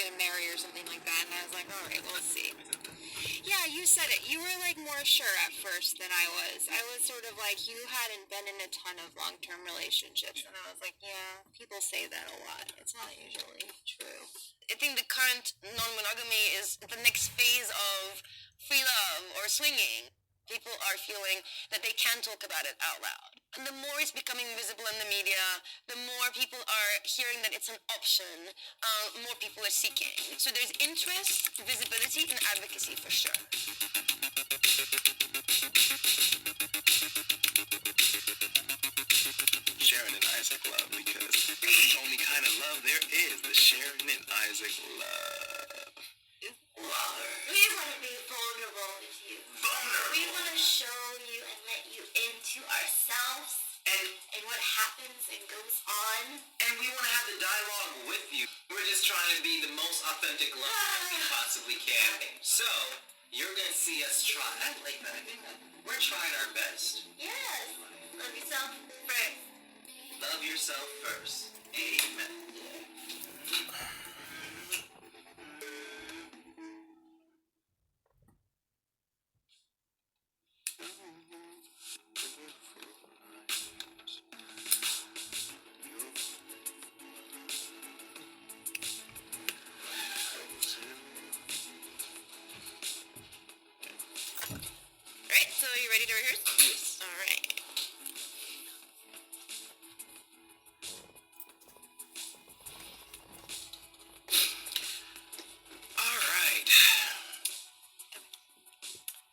to marry or something like that. And I was like, all right, we'll see. Yeah, you said it. You were like more sure at first than I was. I was sort of like, you hadn't been in a ton of long-term relationships. And I was like, yeah, people say that a lot. It's not usually true. I think the current non-monogamy is the next phase of free love or swinging. People are feeling that they can talk about it out loud. And the more it's becoming visible in the media, the more people are hearing that it's an option, more people are seeking. So there's interest, visibility, and advocacy for sure. Sharon and Isaac love, because the only kind of love there is, the Sharon and Isaac love. We want to be vulnerable with you. Vulnerable. We want to show you and let you into ourselves and what happens and goes on. And we want to have the dialogue with you. We're just trying to be the most authentic love that we possibly can. So, you're going to see us try. I like that. We're trying our best. Yes. Love yourself first. Love yourself first. Amen. Alright, so are you ready to rehearse? Yes. Alright. Alright.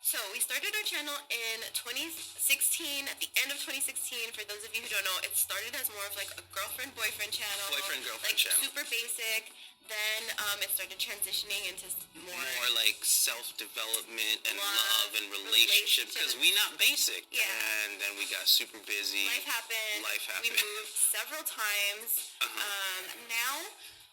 So we started our channel in 2016, at the end of 2016. For those of you who don't know, it started as more of like a girlfriend-boyfriend channel. Boyfriend-girlfriend like channel. Super basic. Then it started transitioning into More like self-development and Love, love and relationship, because we not basic. Yeah. And then we got super busy. Life happened. We moved several times. Now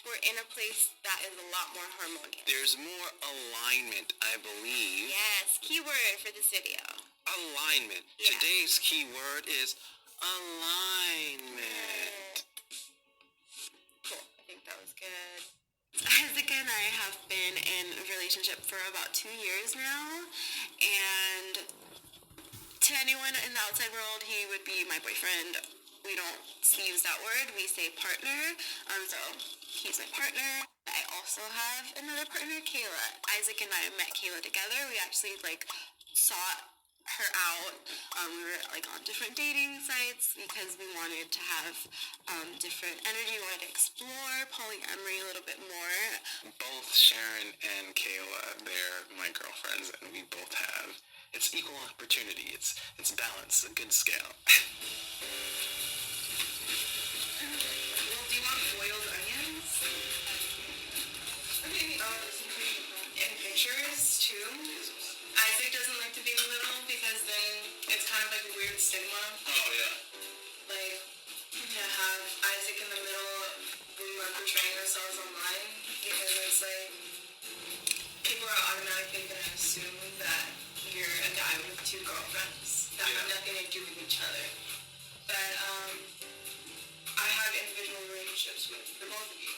we're in a place that is a lot more harmonious. There's more alignment, I believe. Yes, keyword for this video. Alignment. Yeah. Today's keyword is alignment. Cool. I think that was good. Isaac and I have been in a relationship for about 2 years now, and to anyone in the outside world, he would be my boyfriend. We don't use that word, we say partner, so he's my partner. I also have another partner, Kayla. Isaac and I met Kayla together. We actually sought her out. We were on different dating sites because we wanted to have different energy. We wanted to explore polyamory a little bit more. Both Sharon and Kayla, they're my girlfriends, and we both have. It's equal opportunity. It's balance, a good scale. Well, do you want boiled onions? Okay. In pictures too. Isaac doesn't like to be in the middle because then it's kind of like a weird stigma. Oh, yeah. To have Isaac in the middle when we're portraying ourselves online, because it's people are automatically going to assume that you're a guy with 2 girlfriends that have nothing to do with each other. But I have individual relationships with the both of you.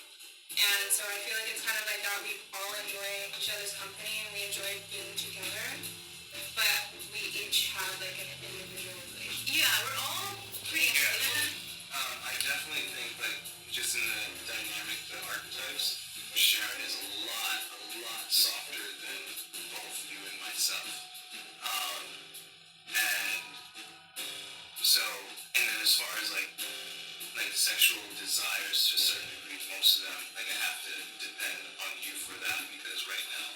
And so I feel like it's kind of like that. We all enjoy each other's company and we enjoy being together. But we each have an individual relationship. Yeah, we're all pretty independent. I definitely think just in the dynamic, the archetypes, Sharon is a lot softer than both you and myself. And then as far as sexual desires, to a certain degree, most of them, I have to depend on you for that, because right now,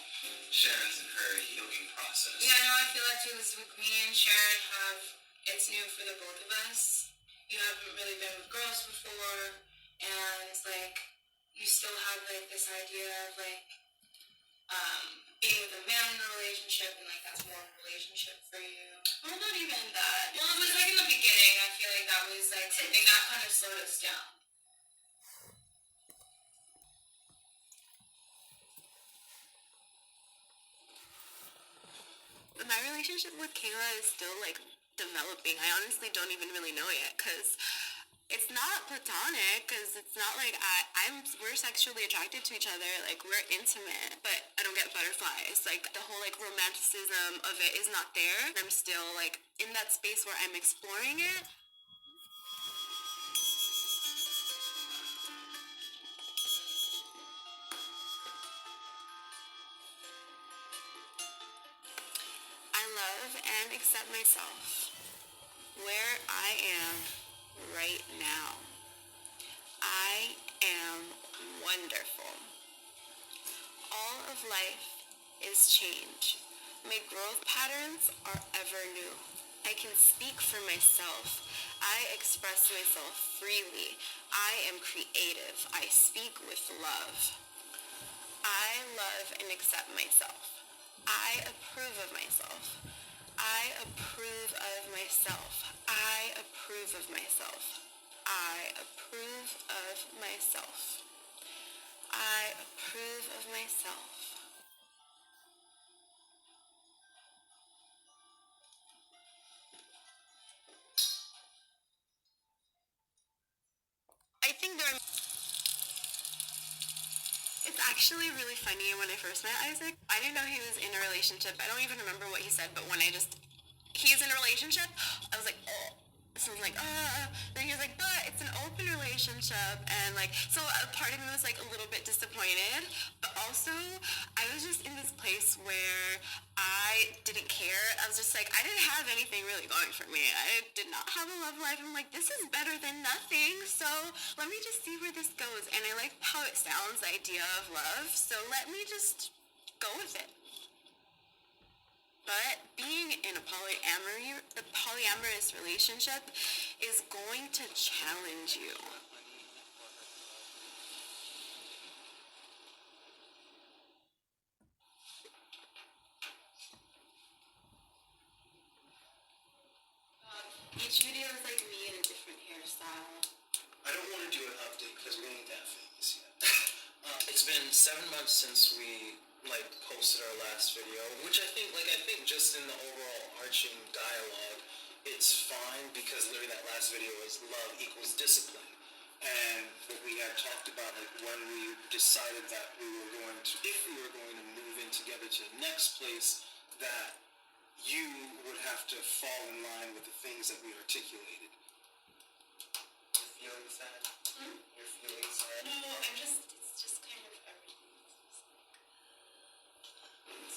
Sharon's in her healing process. Yeah, no, I feel that too. With me and Sharon it's new for the both of us. You haven't really been with girls before, and you still have this idea of being with a man in a relationship, and that's more of a relationship for you. Well, not even that. Well, it was in the beginning. I feel like that was something that kind of slowed us down. My relationship with Kayla is still developing. I honestly don't even really know yet, because It's not platonic, because it's not like we're sexually attracted to each other, like we're intimate, but I don't get butterflies. Like the whole like romanticism of it is not there. I'm still like in that space where I'm exploring it. I love and accept myself where I am right now. I am wonderful. All of life is change. My growth patterns are ever new. I can speak for myself. I express myself freely. I am creative. I speak with love. I love and accept myself. I approve of myself. I approve of myself. I approve of myself. I approve of myself. I approve of myself. I think it's actually really funny. When I first met Isaac, I didn't know he was in a relationship. I don't even remember what he said, but when he's in a relationship, I was like, oh. So I was like, then he was like, but it's an open relationship, and like, so a part of me was like a little bit disappointed, but also I was just in this place where I didn't care. I was just like, I didn't have anything really going for me. I did not have a love life. I'm like, this is better than nothing, so let me just see where this goes. And I like how it sounds, the idea of love, so let me just go with it. But being in a polyamorous relationship is going to challenge you. Each video is like me in a different hairstyle. I don't want to do an update because we ain't that famous yet. It's been 7 months since we posted our last video, which I think just in the overall arching dialogue, it's fine because literally that last video was love equals discipline. And what we had talked about, when we decided that if we were going to move in together to the next place, that you would have to fall in line with the things that we articulated. You're feeling sad? You're feeling sad? No, it's just kind of everything.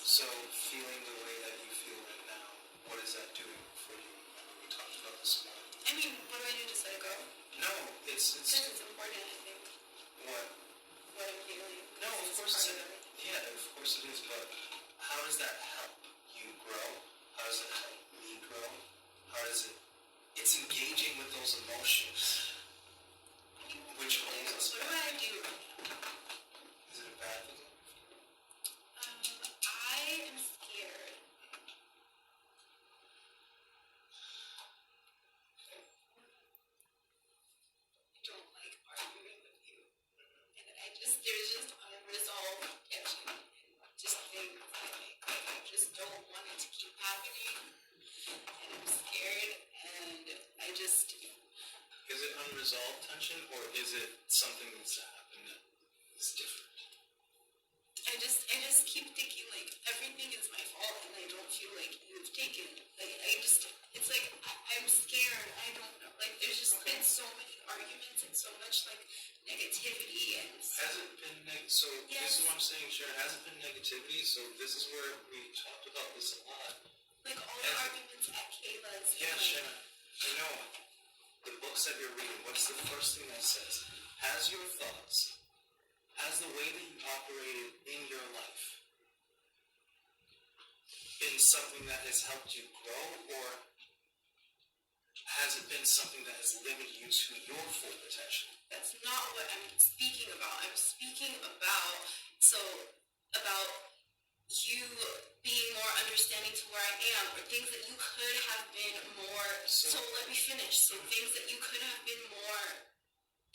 So, feeling the way that you feel right now, what is that doing for you? Remember we talked about this morning. I mean, what do I do, just let it go? No, it's Because it's important, I think. What? What I'm feeling. No, of course it is. Yeah, of course it is, but how does that help you grow? How does it help me grow? How does it... It's engaging with those emotions, which holds us back. What do I do? Is it a bad thing? I am scared. I don't like arguing with you. And there's just unresolved tension and just things I just don't want it to keep happening. And I'm scared, and I just... Is it unresolved tension, or is it something that's happened that is different? I just keep thinking everything is my fault, and I don't feel like you've taken it. It's like I'm scared. I don't know. There's just been so many arguments and so much negativity and. Has it been so? Yes. This is what I'm saying, Sharon. Has it been negativity? So this is where we talked about this a lot. All the arguments at Kayla's. Yeah, Sharon. You know, the books that you're reading. What's the first thing that says? Has your thoughts, has the way that you operated in your life been something that has helped you grow, or has it been something that has limited you to your full potential? That's not what I'm speaking about. I'm speaking about you being more understanding to where I am, or things that you could have been more. So let me finish. So things that you could have been more,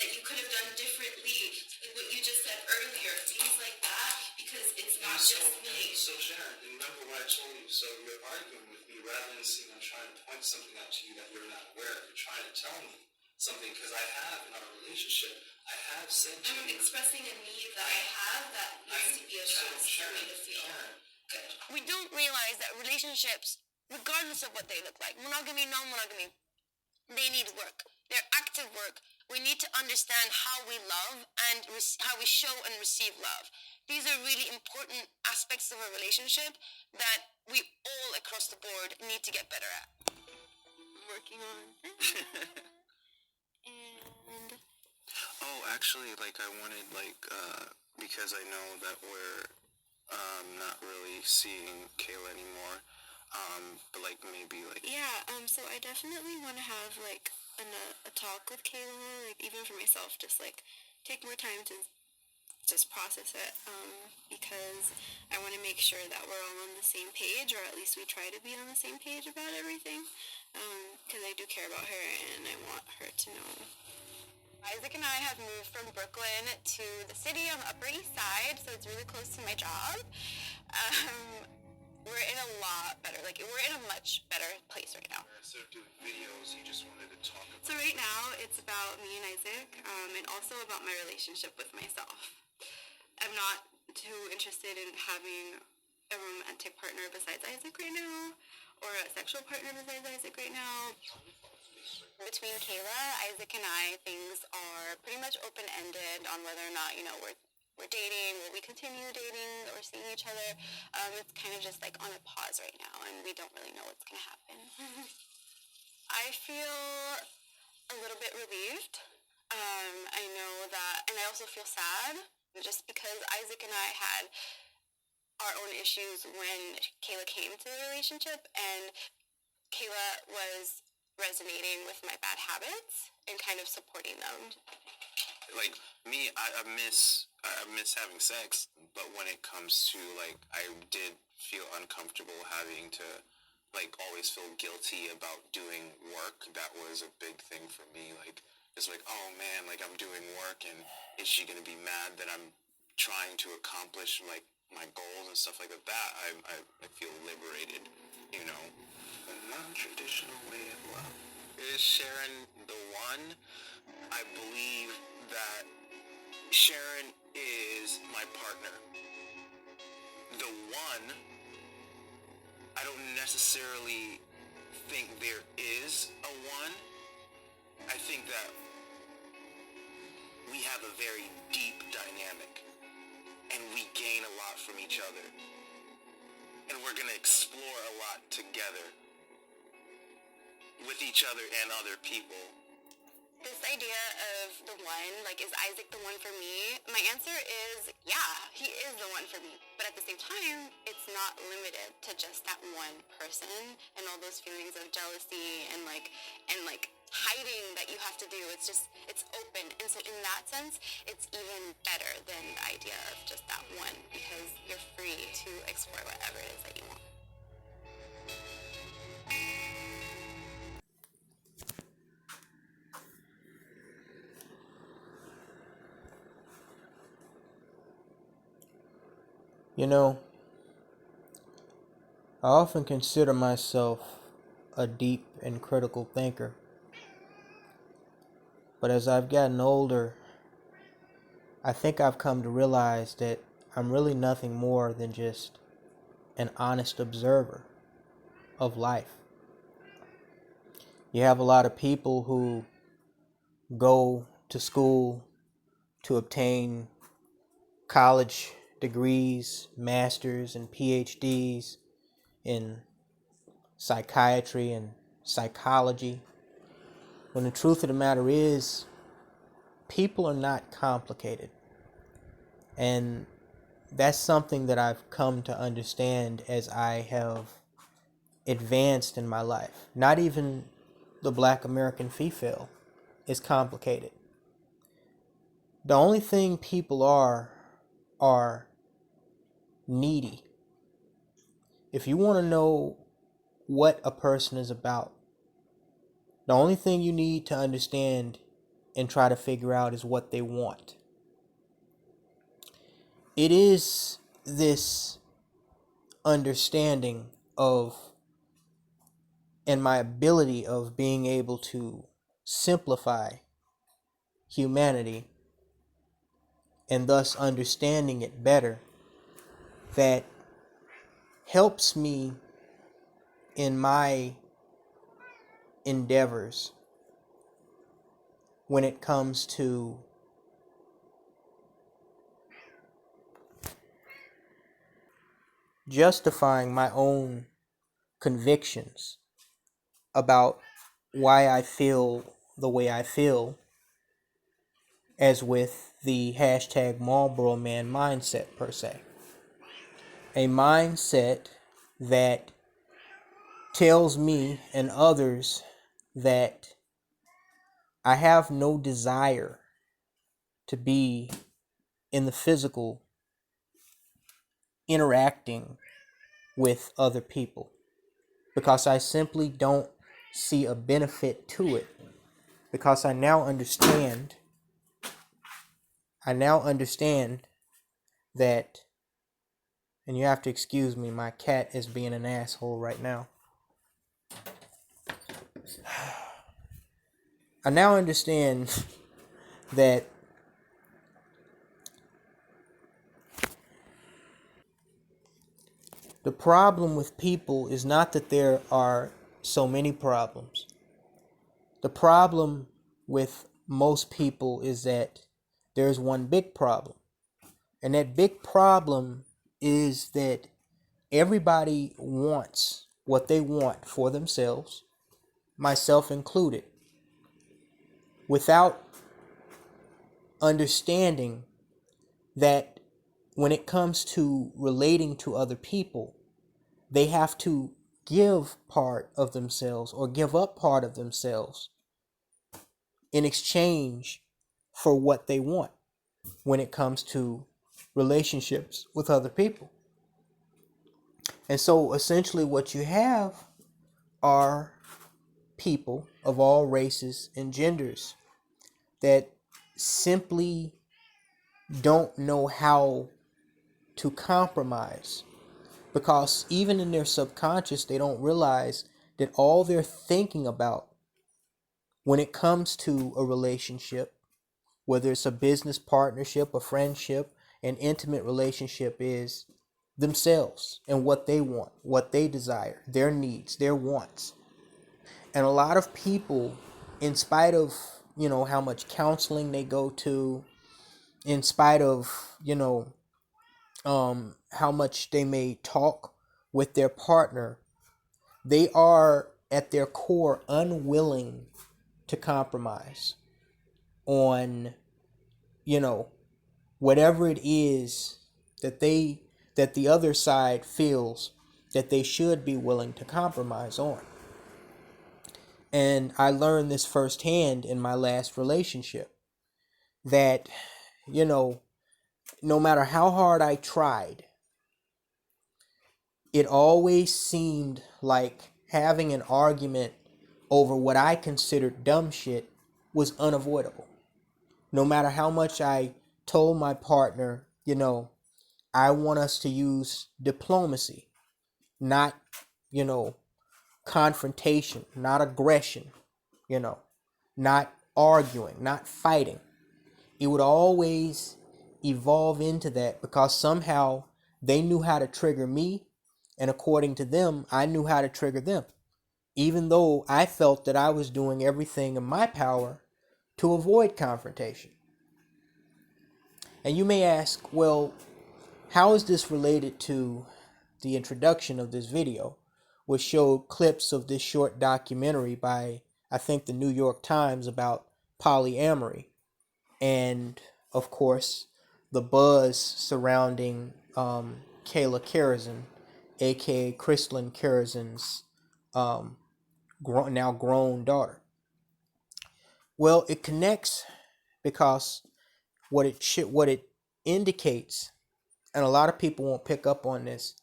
that you could have done differently, like what you just said earlier, things like that, because it's not just me. So Sharon, remember what I told you. So you're arguing with me rather than seeing I'm trying to point something out to you that you're not aware of. You're trying to tell me something, because I have in our relationship, I have said to I'm you, expressing a need that I have that needs to be addressed for me to feel good. We don't realize that relationships, regardless of what they look like, monogamy, non-monogamy, they need work. They're active work. We need to understand how we love and how we show and receive love. These are really important aspects of a relationship that we all across the board need to get better at. Working on. And Oh, actually, like, I wanted, like, because I know that we're, not really seeing Kayla anymore, but, like, maybe, like... yeah, so I definitely want to have, like, a talk with Kayla, like, even for myself, just, like, take more time to just process it, because I want to make sure that we're all on the same page, or at least we try to be on the same page about everything, because I do care about her, and I want her to know. Isaac and I have moved from Brooklyn to the city on the Upper East Side, so it's really close to my job. We're in a lot better, like, we're in a much better place right now. Instead of doing videos, you just wanted to talk about... So right now, it's about me and Isaac, and also about my relationship with myself. I'm not too interested in having a romantic partner besides Isaac right now, or a sexual partner besides Isaac right now. Between Kayla, Isaac, and I, things are pretty much open-ended on whether or not, we're dating, will we continue dating or seeing each other. It's kind of just like on a pause right now, and we don't really know what's going to happen. I feel a little bit relieved. I know that, and I also feel sad, just because Isaac and I had our own issues when Kayla came to the relationship, and Kayla was resonating with my bad habits and kind of supporting them. Like, me, I miss having sex, but when it comes to, like, I did feel uncomfortable having to, like, always feel guilty about doing work. That was a big thing for me, like, it's like, oh man, like, I'm doing work, and is she gonna be mad that I'm trying to accomplish, like, my goals and stuff like that? I feel liberated, you know? A non-traditional way of love. Is Sharon the one? I believe that Sharon is my partner. The one, I don't necessarily think there is a one. I think that we have a very deep dynamic, and we gain a lot from each other. And we're gonna explore a lot together with each other and other people. This idea of the one, like, is Isaac the one for me? My answer is, yeah, he is the one for me. But at the same time, it's not limited to just that one person and all those feelings of jealousy and hiding that you have to do. It's open. And so in that sense, it's even better than the idea of just that one, because you're free to explore whatever it is that you want. You know, I often consider myself a deep and critical thinker. But as I've gotten older, I think I've come to realize that I'm really nothing more than just an honest observer of life. You have a lot of people who go to school to obtain college degrees, masters and PhDs in psychiatry and psychology, when the truth of the matter is, people are not complicated. And that's something that I've come to understand as I have advanced in my life. Not even the Black American female is complicated. The only thing people are needy. If you want to know what a person is about, the only thing you need to understand and try to figure out is what they want. It is this understanding of, and my ability of being able to simplify humanity and thus understanding it better, that helps me in my endeavors when it comes to justifying my own convictions about why I feel the way I feel, as with the hashtag Marlboro Man mindset per se. A mindset that tells me and others that I have no desire to be in the physical interacting with other people, because I simply don't see a benefit to it, because I now understand that, and you have to excuse me, my cat is being an asshole right now. I now understand that the problem with people is not that there are so many problems. The problem with most people is that there's one big problem. And that big problem is that everybody wants what they want for themselves, myself included, without understanding that when it comes to relating to other people, they have to give part of themselves or give up part of themselves in exchange for what they want when it comes to relationships with other people. And so essentially what you have are people of all races and genders that simply don't know how to compromise, because even in their subconscious they don't realize that all they're thinking about when it comes to a relationship, whether it's a business partnership, a friendship, an intimate relationship, is themselves and what they want, what they desire, their needs, their wants. And a lot of people, in spite of, how much counseling they go to, in spite of, how much they may talk with their partner, they are at their core unwilling to compromise on, whatever it is that the other side feels that they should be willing to compromise on. And I learned this firsthand in my last relationship, that, no matter how hard I tried, it always seemed like having an argument over what I considered dumb shit was unavoidable. No matter how much I told my partner, I want us to use diplomacy, not, confrontation, not aggression, not arguing, not fighting. It would always evolve into that, because somehow they knew how to trigger me, and according to them, I knew how to trigger them, even though I felt that I was doing everything in my power to avoid confrontation. And you may ask, well, how is this related to the introduction of this video, which showed clips of this short documentary by, I think, the New York Times about polyamory, and of course the buzz surrounding Kayla Karazin, aka Crystalline Karazin's now grown daughter. Well, it connects because what it indicates, and a lot of people won't pick up on this,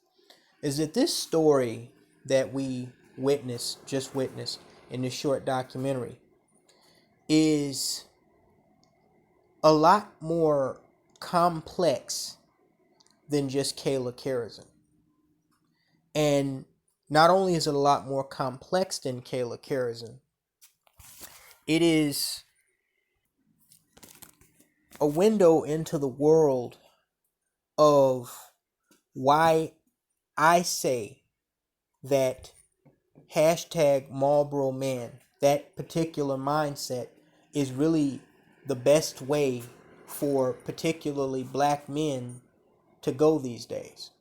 is that this story that we just witnessed in this short documentary is a lot more complex than just Kayla Karazin. And not only is it a lot more complex than Kayla Karazin, It is a window into the world of why I say that hashtag Marlboro Man, that particular mindset, is really the best way for particularly black men to go these days.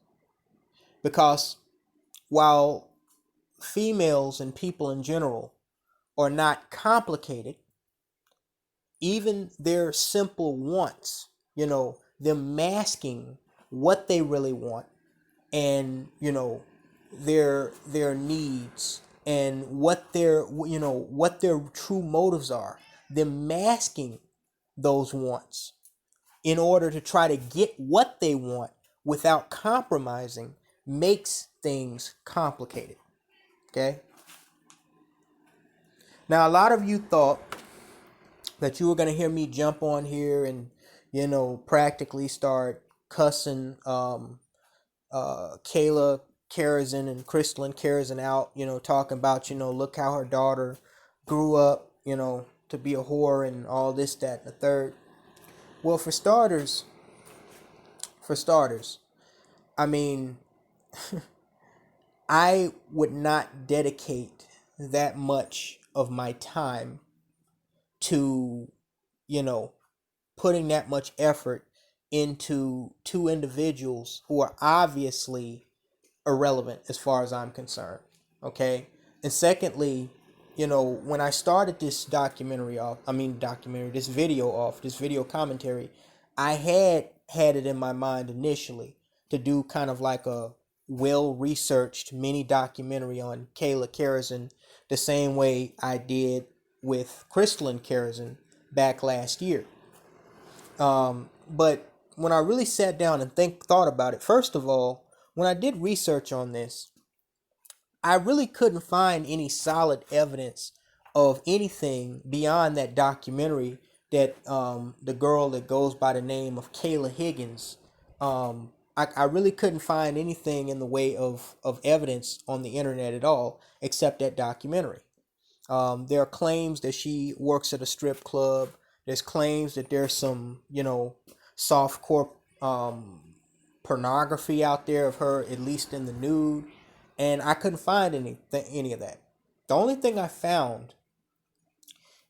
Because while females and people in general are not complicated, even their simple wants, them masking what they really want, and their needs, and what their true motives are, them masking those wants in order to try to get what they want without compromising, makes things complicated. Okay? Now, a lot of you thought that you were going to hear me jump on here and, practically start cussing Kayla Karazin and Crystalline Karazin out, talking about, look how her daughter grew up, to be a whore and all this, that, and the third. Well, for starters, I mean, I would not dedicate that much of my time to, putting that much effort into two individuals who are obviously irrelevant as far as I'm concerned. Okay? And secondly, when I started this this video commentary, I had it in my mind initially to do kind of like a well-researched mini documentary on Kayla Karazin, the same way I did with Crystalline Karazin back last year. But when I really sat down and thought about it, first of all, when I did research on this, I really couldn't find any solid evidence of anything beyond that documentary that the girl that goes by the name of Kayla Higgins. I really couldn't find anything in the way of evidence on the internet at all except that documentary. There are claims that she works at a strip club. There's claims that there's some, softcore pornography out there of her, at least in the nude. And I couldn't find any of that. The only thing I found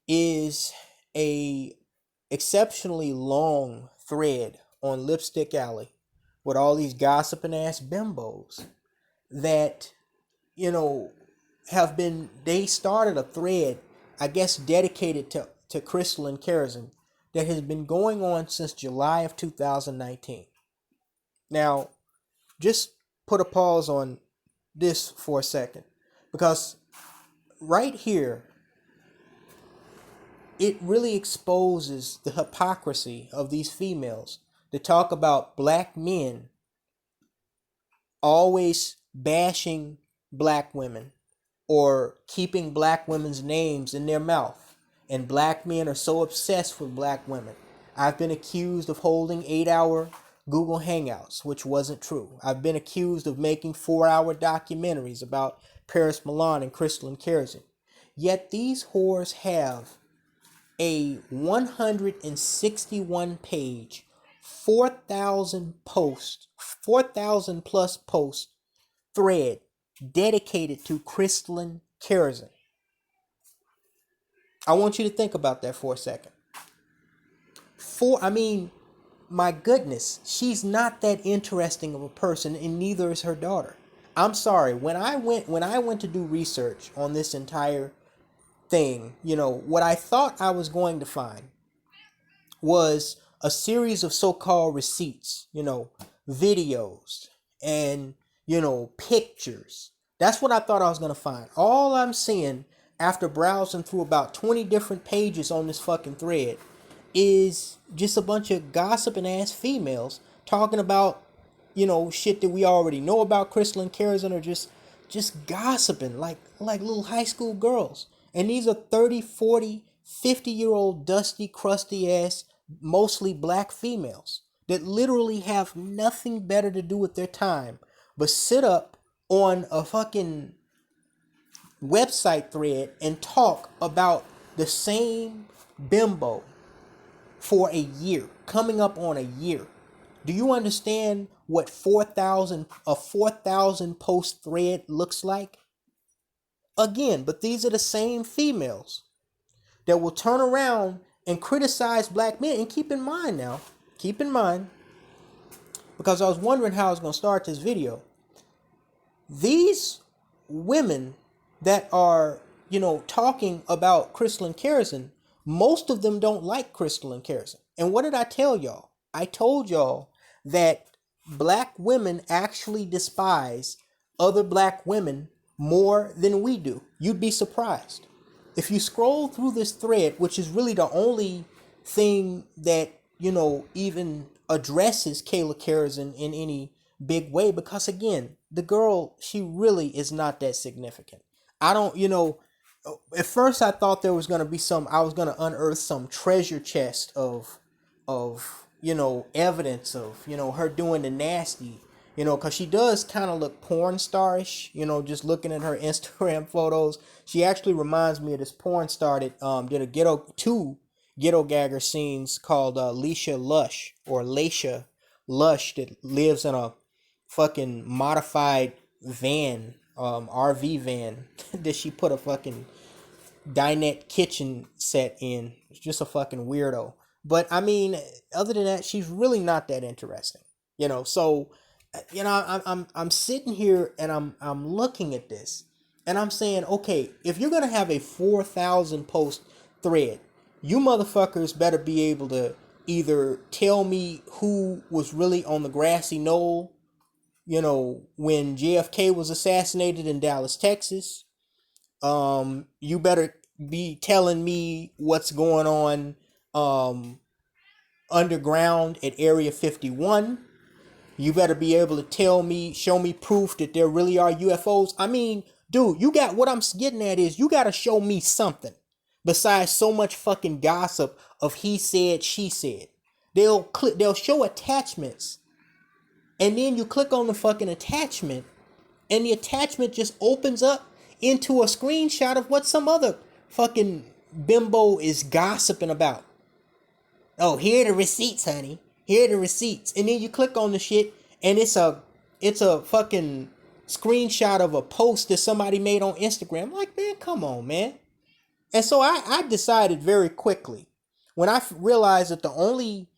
is a exceptionally long thread on Lipstick Alley with all these gossiping ass bimbos that, they started a thread, I guess, dedicated to Crystalline Karazin that has been going on since July of 2019. Now, just put a pause on this for a second, because right here, it really exposes the hypocrisy of these females that talk about black men always bashing black women or keeping black women's names in their mouth. And black men are so obsessed with black women. I've been accused of holding 8-hour Google Hangouts, which wasn't true. I've been accused of making 4-hour documentaries about Paris Milan and Crystalline Karazin. Yet these whores have a 161 page, 4,000 plus post thread dedicated to Crystalline Karazin. I want you to think about that for a second. My goodness, she's not that interesting of a person, and neither is her daughter. I'm sorry. When I went to do research on this entire thing, what I thought I was going to find was a series of so-called receipts, videos and, pictures. That's what I thought I was going to find. All I'm seeing after browsing through about 20 different pages on this fucking thread is just a bunch of gossiping ass females talking about, shit that we already know about Crystalline Karazin, or just gossiping like little high school girls. And these are 30, 40, 50-year-old dusty, crusty ass, mostly black females that literally have nothing better to do with their time but sit up on a fucking website thread and talk about the same bimbo for a year, coming up on a year. Do you understand what 4,000 post thread looks like? Again, but these are the same females that will turn around and criticize black men. And keep in mind, because I was wondering how I was going to start this video. These women that are, talking about Crystal and Karazin, most of them don't like Crystal and Karazin. And what did I tell y'all? I told y'all that black women actually despise other black women more than we do. You'd be surprised. If you scroll through this thread, which is really the only thing that, even addresses Kayla Karazin in any big way, because again, the girl, she really is not that significant. I don't, at first I thought there was going to be I was going to unearth some treasure chest of, evidence of, her doing the nasty, because she does kind of look porn starish, just looking at her Instagram photos. She actually reminds me of this porn star that did two ghetto gagger scenes called Leisha Lush, that lives in a fucking modified van, RV van that she put a fucking dinette kitchen set in. It's just a fucking weirdo. But I mean, other than that, she's really not that interesting. So I'm sitting here and I'm looking at this and I'm saying, okay, if you're gonna have a 4,000 post thread, you motherfuckers better be able to either tell me who was really on the grassy knoll, when JFK was assassinated in Dallas, Texas. You better be telling me what's going on underground at Area 51. You better be able to show me proof that there really are UFOs. I mean, dude, what I'm getting at is you got to show me something besides so much fucking gossip of he said, she said. They'll show attachments, and then you click on the fucking attachment, and the attachment just opens up into a screenshot of what some other fucking bimbo is gossiping about. Oh, here are the receipts, honey. Here are the receipts. And then you click on the shit, and it's a fucking screenshot of a post that somebody made on Instagram. Like, man, come on, man. And so I decided very quickly, when I realized that the only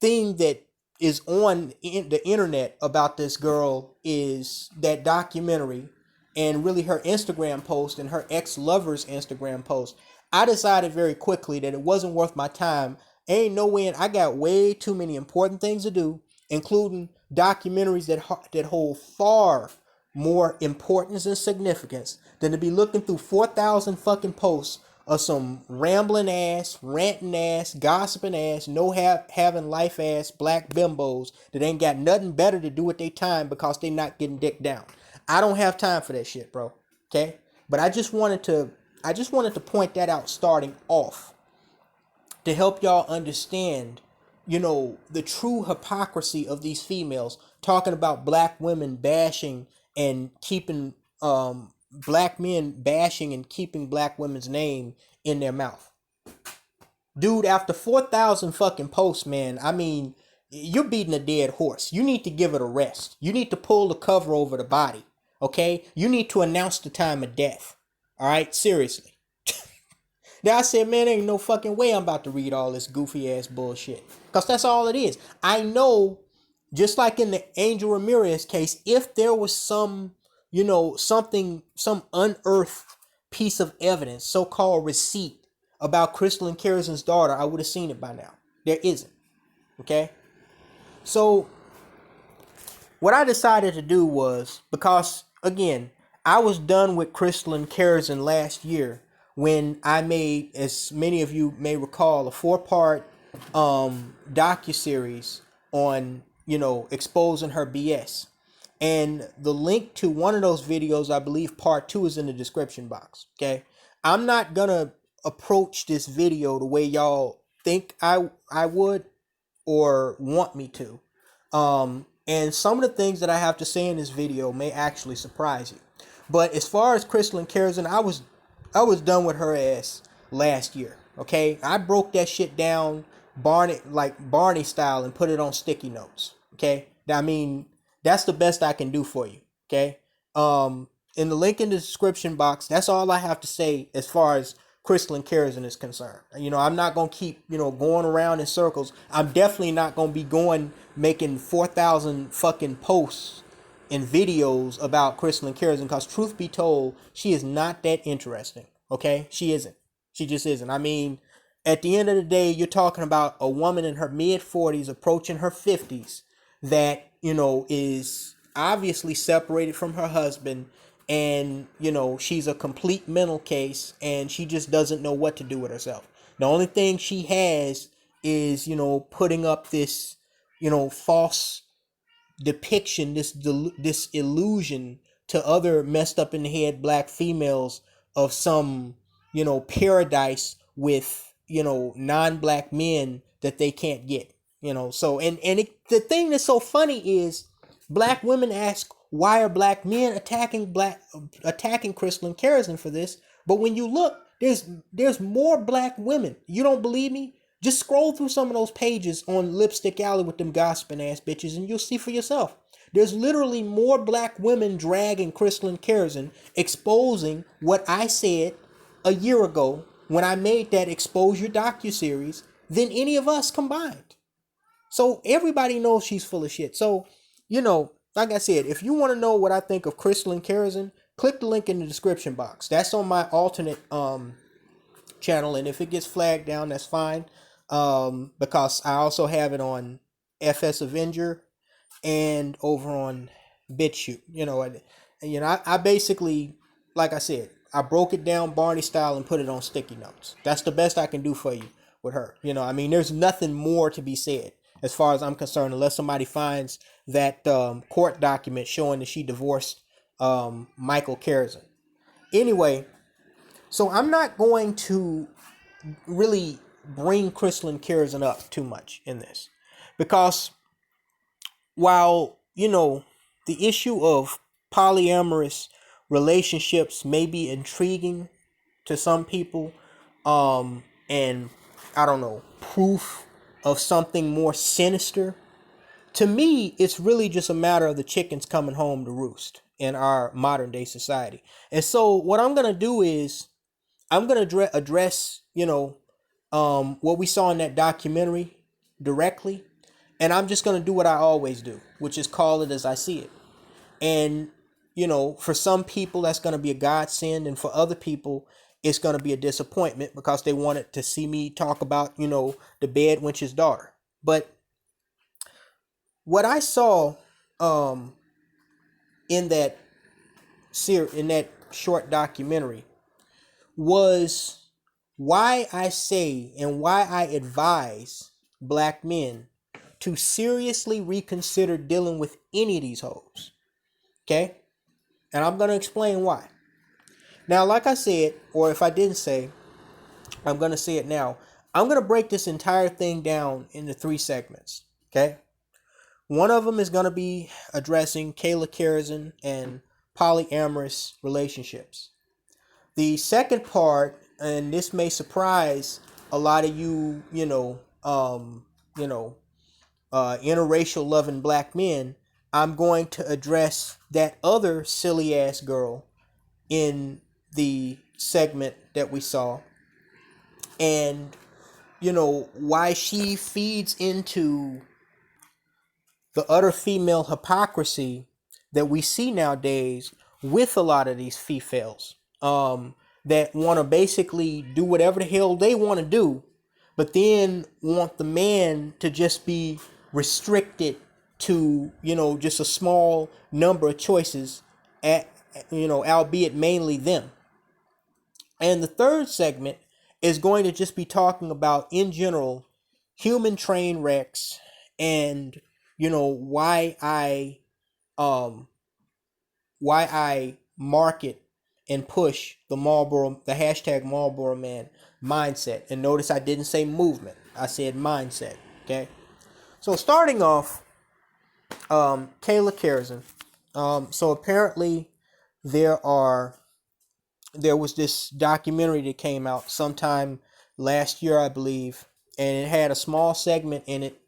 thing that is on the internet about this girl is that documentary and really her Instagram post and her ex-lover's Instagram post, I decided very quickly that it wasn't worth my time. Ain't no way. I got way too many important things to do, including documentaries that hold far more importance and significance than to be looking through 4,000 fucking posts of some rambling ass, ranting ass, gossiping ass, having life ass black bimbos that ain't got nothing better to do with their time because they not getting dick down. I don't have time for that shit, bro. Okay? But I just wanted to point that out starting off to help y'all understand, the true hypocrisy of these females talking about black women bashing and keeping black men bashing and keeping black women's name in their mouth. Dude, after 4,000 fucking posts, man, I mean, you're beating a dead horse. You need to give it a rest. You need to pull the cover over the body, okay? You need to announce the time of death, all right? Seriously. Then I said, man, ain't no fucking way I'm about to read all this goofy ass bullshit. Because that's all it is. I know, just like in the Angel Ramirez case, if there was some some unearthed piece of evidence, so-called receipt about Crystal and Karazin's daughter, I would have seen it by now. There isn't. Okay? So, what I decided to do was, because, again, I was done with Crystal and Karazin last year when I made, as many of you may recall, a 4-part docuseries on, exposing her BS. And the link to one of those videos, I believe part 2, is in the description box. Okay. I'm not gonna approach this video the way y'all think I would or want me to. And some of the things that I have to say in this video may actually surprise you. But as far as Crystal and Karazin, I was done with her ass last year. Okay, I broke that shit down Barney style and put it on sticky notes. Okay, I mean that's the best I can do for you. Okay, in the link in the description box, that's all I have to say as far as Crystalline Karazin is concerned. I'm not gonna keep going around in circles. I'm definitely not gonna be making 4,000 fucking posts and videos about Crystalline Karazin because truth be told, she is not that interesting. Okay, she isn't. She just isn't. I mean, at the end of the day, you're talking about a woman in her mid-40s, approaching her 50s, that, is obviously separated from her husband, and, she's a complete mental case, and she just doesn't know what to do with herself. The only thing she has is, putting up this, false depiction, this illusion to other messed up in the head black females of some paradise with non-black men that they can't get. So the thing that's so funny is black women ask, why are black men attacking Crystalline Karazin for this? But when you look, there's more black women. You don't believe me? Just scroll through some of those pages on Lipstick Alley with them gossiping ass bitches, and you'll see for yourself. There's literally more black women dragging Crystalline Karazin, exposing what I said a year ago when I made that Exposure docuseries, than any of us combined. So everybody knows she's full of shit. So, like I said, if you want to know what I think of Crystalline Karazin, click the link in the description box. That's on my alternate channel, and if it gets flagged down, that's fine. Because I also have it on FS Avenger and over on BitChute. I basically, like I said, I broke it down Barney style and put it on sticky notes. That's the best I can do for you with her. There's nothing more to be said as far as I'm concerned, unless somebody finds that court document showing that she divorced Michael Karazin. Anyway, so I'm not going to really bring Crystalline Karazin up too much in this, because while the issue of polyamorous relationships may be intriguing to some people, and I don't know, proof of something more sinister, to me it's really just a matter of the chickens coming home to roost in our modern day society. And so what I'm gonna do is I'm gonna address what we saw in that documentary directly, and I'm just gonna do what I always do, which is call it as I see it. And for some people that's gonna be a godsend, and for other people it's gonna be a disappointment because they wanted to see me talk about the bed wench's daughter. But what I saw in that short documentary was why I say and why I advise black men to seriously reconsider dealing with any of these hoes. Okay? And I'm going to explain why. Now, like I said, or if I didn't say, I'm going to say it now. I'm going to break this entire thing down into 3 segments. Okay? One of them is going to be addressing Kayla Karazin and polyamorous relationships. The second part, and this may surprise a lot of you, interracial loving black men, I'm going to address that other silly ass girl in the segment that we saw, and why she feeds into the utter female hypocrisy that we see nowadays with a lot of these females, that want to basically do whatever the hell they want to do, but then want the man to just be restricted to just a small number of choices, albeit mainly them. And the third segment is going to just be talking about, in general, human train wrecks, and why I market and push the hashtag Marlboro Man mindset. And notice I didn't say movement, I said mindset. Okay, so starting off, Kayla Karazin. So apparently there are there was this documentary that came out sometime last year, I believe, and it had a small segment in it.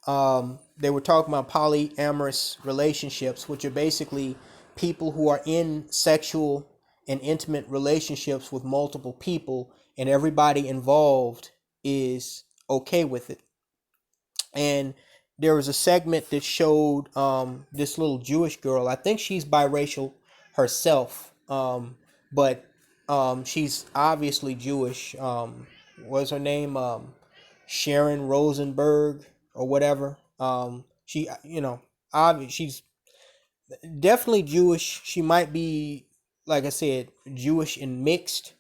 They were talking about polyamorous relationships, which are basically people who are in sexual and intimate relationships with multiple people, and everybody involved is okay with it. And there was a segment that showed this little Jewish girl. I think she's biracial herself, but she's obviously Jewish. What's her name? Sharon Rosenberg or whatever. She, she's definitely Jewish. She might be, like I said, Jewish and mixed,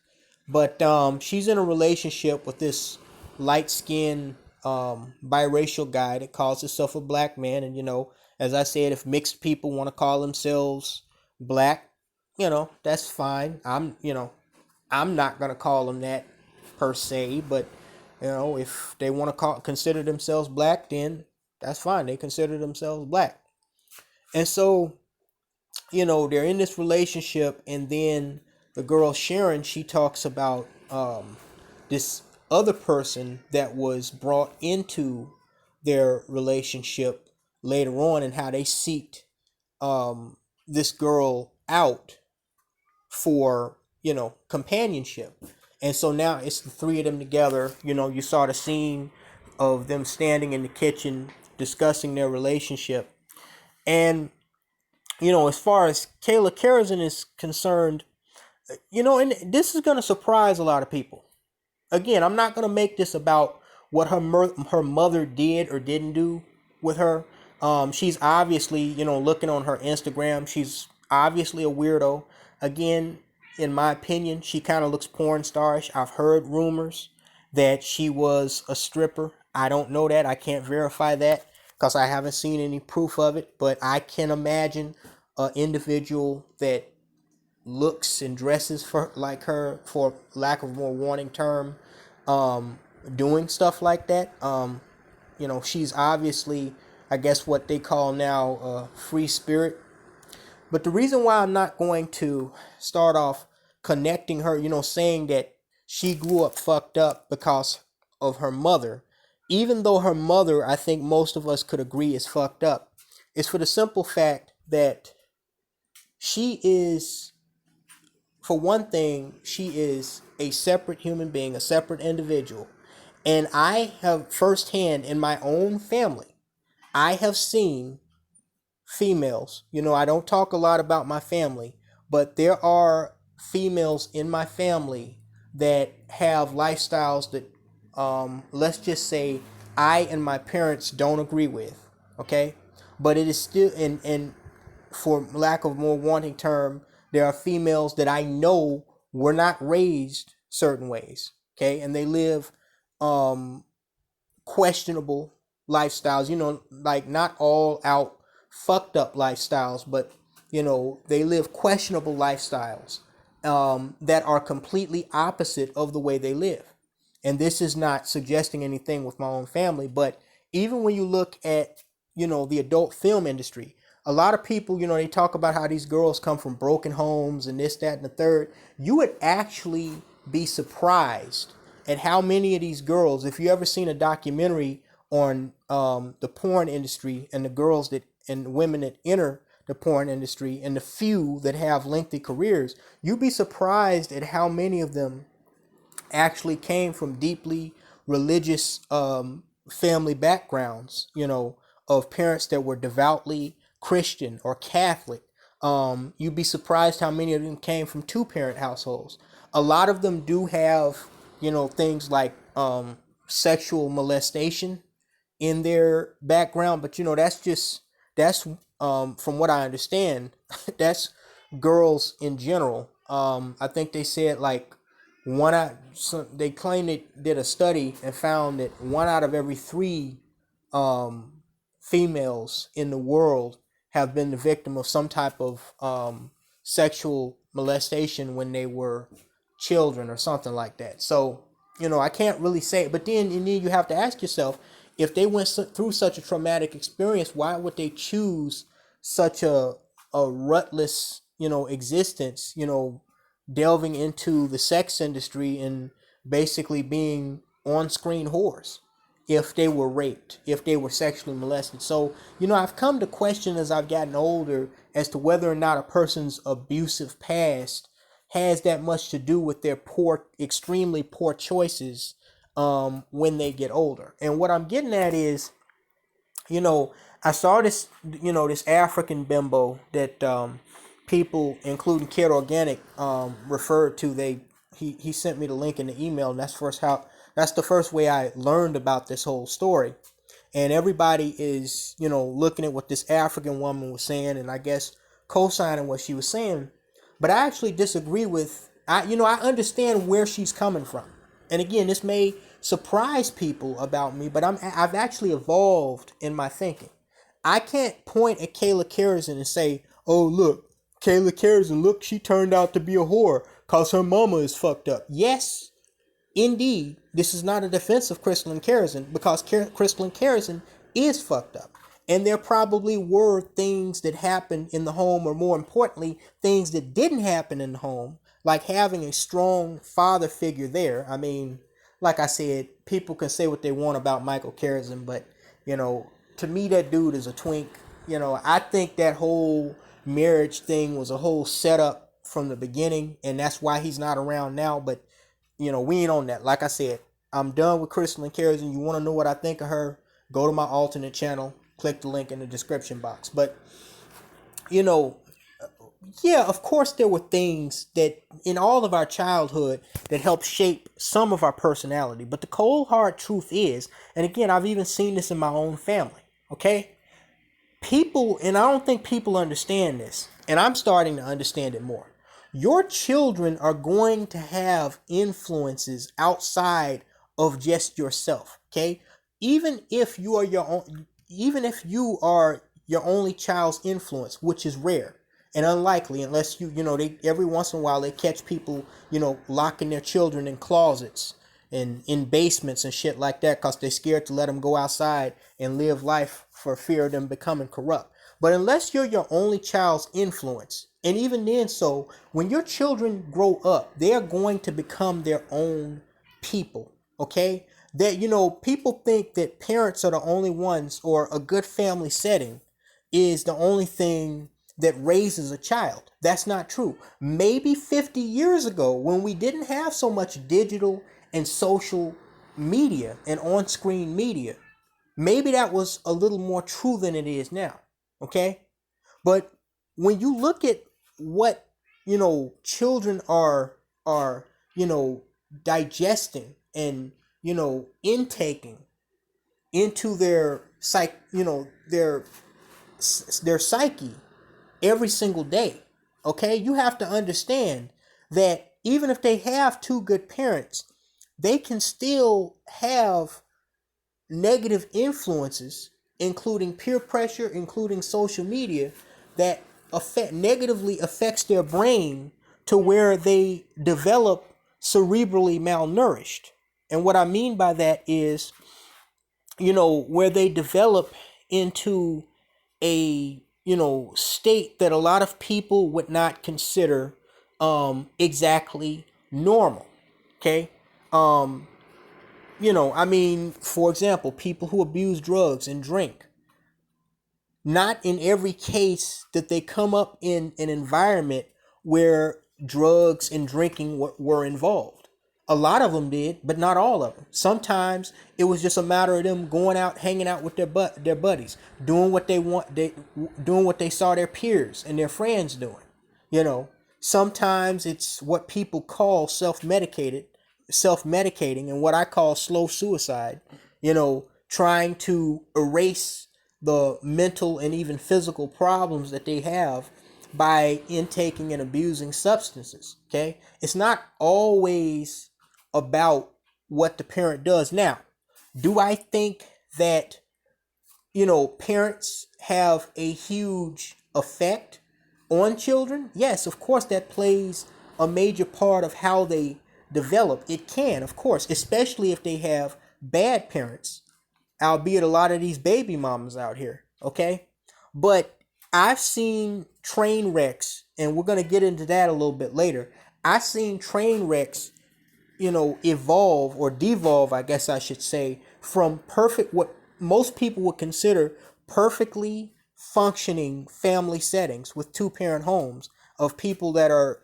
but she's in a relationship with this light skinned biracial guy that calls himself a black man. And as I said, if mixed people want to call themselves black, that's fine. I'm not gonna call them that per se, but if they want to consider themselves black, then that's fine. They consider themselves black. And so they're in this relationship, and then the girl Sharon, she talks about this other person that was brought into their relationship later on, and how they seeked this girl out for companionship. And so now it's the three of them together. You saw the scene of them standing in the kitchen discussing their relationship. And as far as Kayla Karazin is concerned, and this is going to surprise a lot of people. Again, I'm not going to make this about what her mother did or didn't do with her. She's obviously, looking on her Instagram, she's obviously a weirdo. Again, in my opinion, she kind of looks porn starish. I've heard rumors that she was a stripper. I don't know that. I can't verify that because I haven't seen any proof of it. But I can imagine an individual that looks and dresses for like her, for lack of a more wanting term, doing stuff like that. She's obviously, I guess, what they call now a free spirit. But the reason why I'm not going to start off connecting her, saying that she grew up fucked up because of her mother, even though her mother, I think most of us could agree, is fucked up, is for the simple fact that she is, for one thing, she is a separate human being, a separate individual. And I have firsthand in my own family, I have seen females. I don't talk a lot about my family, but there are females in my family that have lifestyles that, let's just say, I and my parents don't agree with. Okay, but it is still, and for lack of a more wanting term, there are females that I know were not raised certain ways. Okay, and they live questionable lifestyles, like not all out fucked up lifestyles, but they live questionable lifestyles that are completely opposite of the way they live. And this is not suggesting anything with my own family, but even when you look at the adult film industry, a lot of people, they talk about how these girls come from broken homes and this, that, and the third. You would actually be surprised at how many of these girls, if you ever seen a documentary on the porn industry and the girls that and women that enter the porn industry and the few that have lengthy careers, you'd be surprised at how many of them actually came from deeply religious family backgrounds, of parents that were devoutly Christian or Catholic. You'd be surprised how many of them came from two-parent households. A lot of them do have, things like sexual molestation in their background, but that's from what I understand, that's girls in general. I think they said like they claim they did a study and found that one out of every three females in the world have been the victim of some type of sexual molestation when they were children or something like that. So, I can't really say it, but then you have to ask yourself, if they went through such a traumatic experience, why would they choose such a rutless, existence, delving into the sex industry and basically being on-screen whores if they were raped, if they were sexually molested. So, I've come to question as I've gotten older as to whether or not a person's abusive past has that much to do with their extremely poor choices when they get older. And what I'm getting at is, I saw this, this African bimbo that people, including Kid Organic, referred to. He sent me the link in the email, and that's the first way I learned about this whole story. And everybody is, looking at what this African woman was saying, and I guess co-signing what she was saying. But I actually disagree with. I understand where she's coming from, and again, this may surprise people about me, but I've actually evolved in my thinking. I can't point at Kayla Karazin and say, "Oh, look, Kayla Karazin, look, she turned out to be a whore cause her mama is fucked up." Yes, indeed, this is not a defense of Crystalline Karazin, because Crystalline Karazin is fucked up. And there probably were things that happened in the home, or more importantly, things that didn't happen in the home, like having a strong father figure there. I mean, like I said, people can say what they want about Michael Karazin, but, to me, that dude is a twink. I think that whole marriage thing was a whole setup from the beginning, and that's why he's not around now. But we ain't on that. Like I said, I'm done with Crystalline Karazin. You want to know what I think of her? Go to my alternate channel. Click the link in the description box. But, yeah, of course there were things that in all of our childhood that helped shape some of our personality. But the cold hard truth is, and again, I've even seen this in my own family, okay? People, and I don't think people understand this, and I'm starting to understand it more. Your children are going to have influences outside of just yourself, okay? Even if you are your only child's influence, which is rare and unlikely, unless they every once in a while they catch people, locking their children in closets and in basements and shit like that because they're scared to let them go outside and live life for fear of them becoming corrupt. But unless you're your only child's influence, and even then, so when your children grow up, they are going to become their own people, okay? That, people think that parents are the only ones, or a good family setting is the only thing that raises a child. That's not true. Maybe 50 years ago, when we didn't have so much digital and social media and on-screen media, maybe that was a little more true than it is now, okay? But when you look at what, children are, digesting and, intaking into their their psyche every single day, okay? You have to understand that even if they have two good parents, they can still have negative influences, including peer pressure, including social media, that negatively affects their brain to where they develop cerebrally malnourished. And what I mean by that is, where they develop into a, state that a lot of people would not consider exactly normal. Okay? For example, people who abuse drugs and drink. Not in every case that they come up in an environment where drugs and drinking were involved. A lot of them did, but not all of them. Sometimes it was just a matter of them going out, hanging out with their buddies, doing what they doing what they saw their peers and their friends doing. Sometimes it's what people call self-medicating, and what I call slow suicide. Trying to erase the mental and even physical problems that they have by intaking and abusing substances. Okay, it's not always about what the parent does. Now, do I think that parents have a huge effect on children? Yes, of course, that plays a major part of how they develop. It can, of course, especially if they have bad parents, albeit a lot of these baby mamas out here, okay? But I've seen train wrecks, and we're going to get into that a little bit later. I seen train wrecks, evolve or devolve, I guess I should say, from what most people would consider perfectly functioning family settings with two-parent homes of people that are,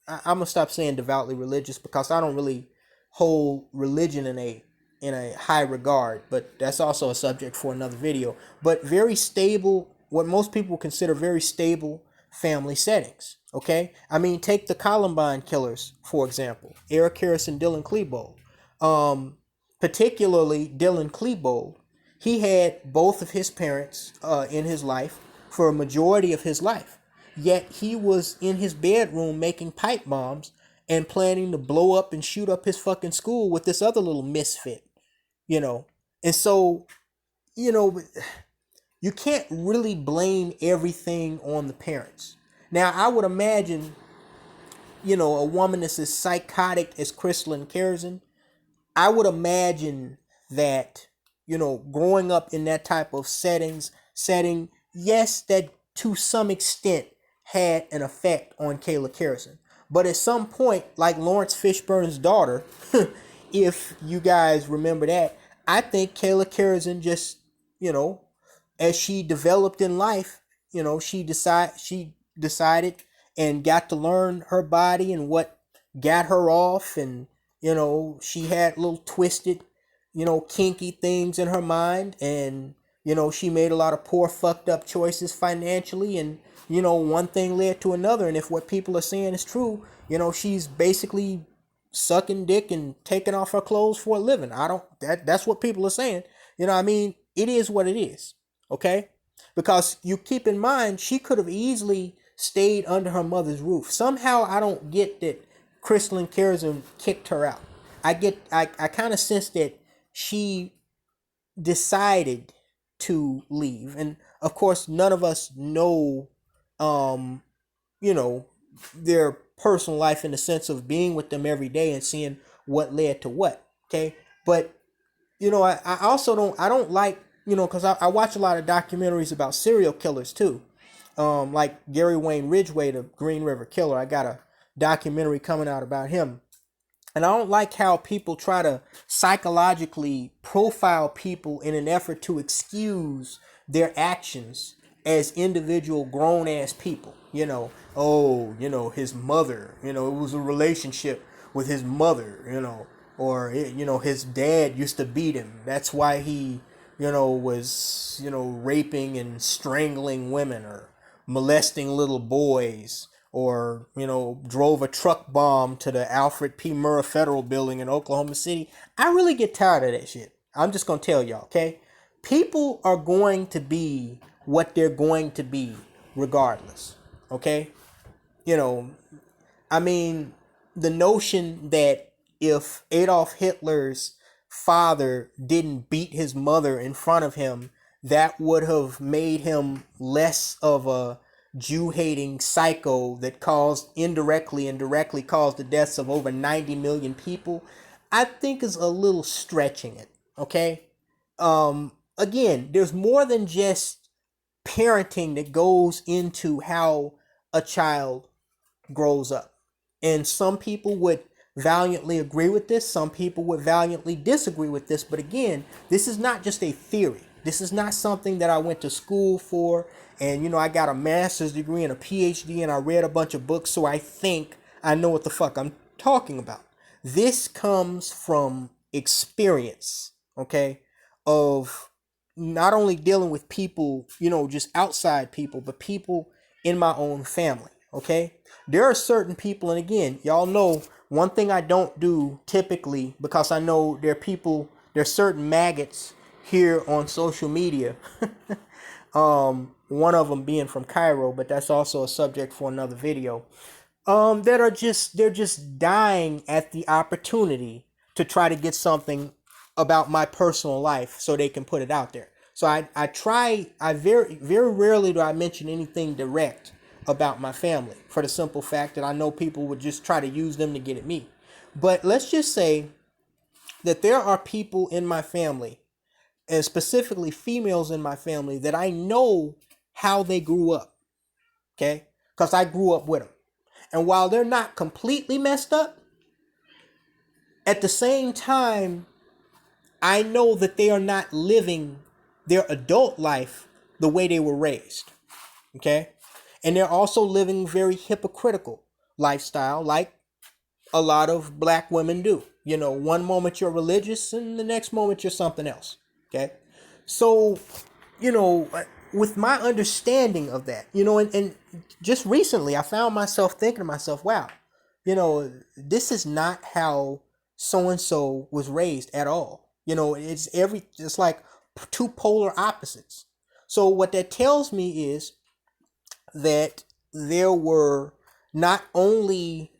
I'm gonna stop saying devoutly religious because I don't really hold religion in a high regard, but that's also a subject for another video. But very stable, what most people consider very stable family settings. Okay, I mean, take the Columbine killers for example, Eric Harris and Dylan Klebold. Particularly Dylan Klebold, he had both of his parents in his life for a majority of his life. Yet he was in his bedroom making pipe bombs and planning to blow up and shoot up his fucking school with this other little misfit, you know. And so, you know, you can't really blame everything on the parents. Now, I would imagine, a woman that's as psychotic as Crystalline Karazin, I would imagine that, growing up in that type of setting, yes, that to some extent had an effect on Kayla Karazin. But at some point, like Lawrence Fishburne's daughter, if you guys remember that, I think Kayla Karazin just, as she developed in life, she decided and got to learn her body and what got her off, and she had little twisted, kinky things in her mind, and she made a lot of poor fucked up choices financially, and one thing led to another, and if what people are saying is true, she's basically sucking dick and taking off her clothes for a living. That's what people are saying. I mean, it is what it is. Okay? Because you keep in mind, she could have easily stayed under her mother's roof. Somehow I don't get that Crystalline Karazin kicked her out. I kind of sense that she decided to leave. And of course, none of us know, um, their personal life in the sense of being with them every day and seeing what led to what. Okay. But, I also I don't like, because I watch a lot of documentaries about serial killers too. Like Gary Wayne Ridgway, the Green River Killer. I got a documentary coming out about him. And I don't like how people try to psychologically profile people in an effort to excuse their actions as individual grown ass people. His mother, it was a relationship with his mother, or, his dad used to beat him. That's why he, was, raping and strangling women or molesting little boys, or drove a truck bomb to the Alfred P. Murrah Federal Building in Oklahoma City. I really get tired of that shit. I'm just gonna tell y'all, okay? People are going to be what they're going to be regardless, okay? I mean, the notion that if Adolf Hitler's father didn't beat his mother in front of him, that would have made him less of a Jew-hating psycho that indirectly and directly caused the deaths of over 90 million people, I think is a little stretching it, okay? Again, there's more than just parenting that goes into how a child grows up. And some people would valiantly agree with this, some people would valiantly disagree with this, but again, this is not just a theory. This is not something that I went to school for and I got a master's degree and a PhD and I read a bunch of books, so I think I know what the fuck I'm talking about. This comes from experience, okay, of not only dealing with people, just outside people, but people in my own family, okay? There are certain people, and again, y'all know one thing I don't do typically, because I know there's certain maggots here on social media. One of them being from Cairo, but that's also a subject for another video. They're just dying at the opportunity to try to get something about my personal life so they can put it out there. So I very, very rarely do I mention anything direct about my family, for the simple fact that I know people would just try to use them to get at me. But let's just say that there are people in my family, and specifically females in my family, that I know how they grew up, okay? Because I grew up with them. And while they're not completely messed up, at the same time, I know that they are not living their adult life the way they were raised. Okay? And they're also living very hypocritical lifestyle, like a lot of black women do. You know, one moment you're religious and the next moment you're something else. Okay? So, you know, with my understanding of that, you know, and just recently I found myself thinking to myself, wow, you know, this is not how so and so was raised at all. You know, it's like two polar opposites. So what that tells me is that there were not only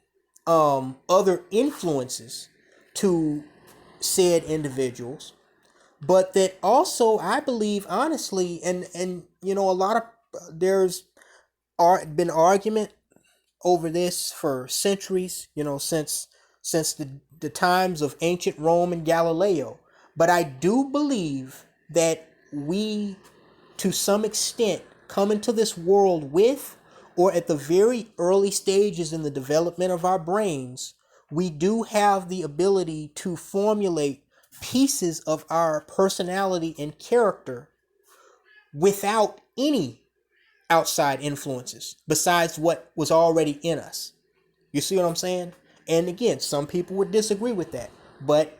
other influences to said individuals, but that also I believe honestly, and you know, a lot of there's been argument over this for centuries, you know, since the times of ancient Rome and Galileo. But I do believe that we, to some extent, come into this world with, or at the very early stages in the development of our brains, we do have the ability to formulate pieces of our personality and character without any outside influences besides what was already in us. You see what I'm saying? And again, some people would disagree with that, but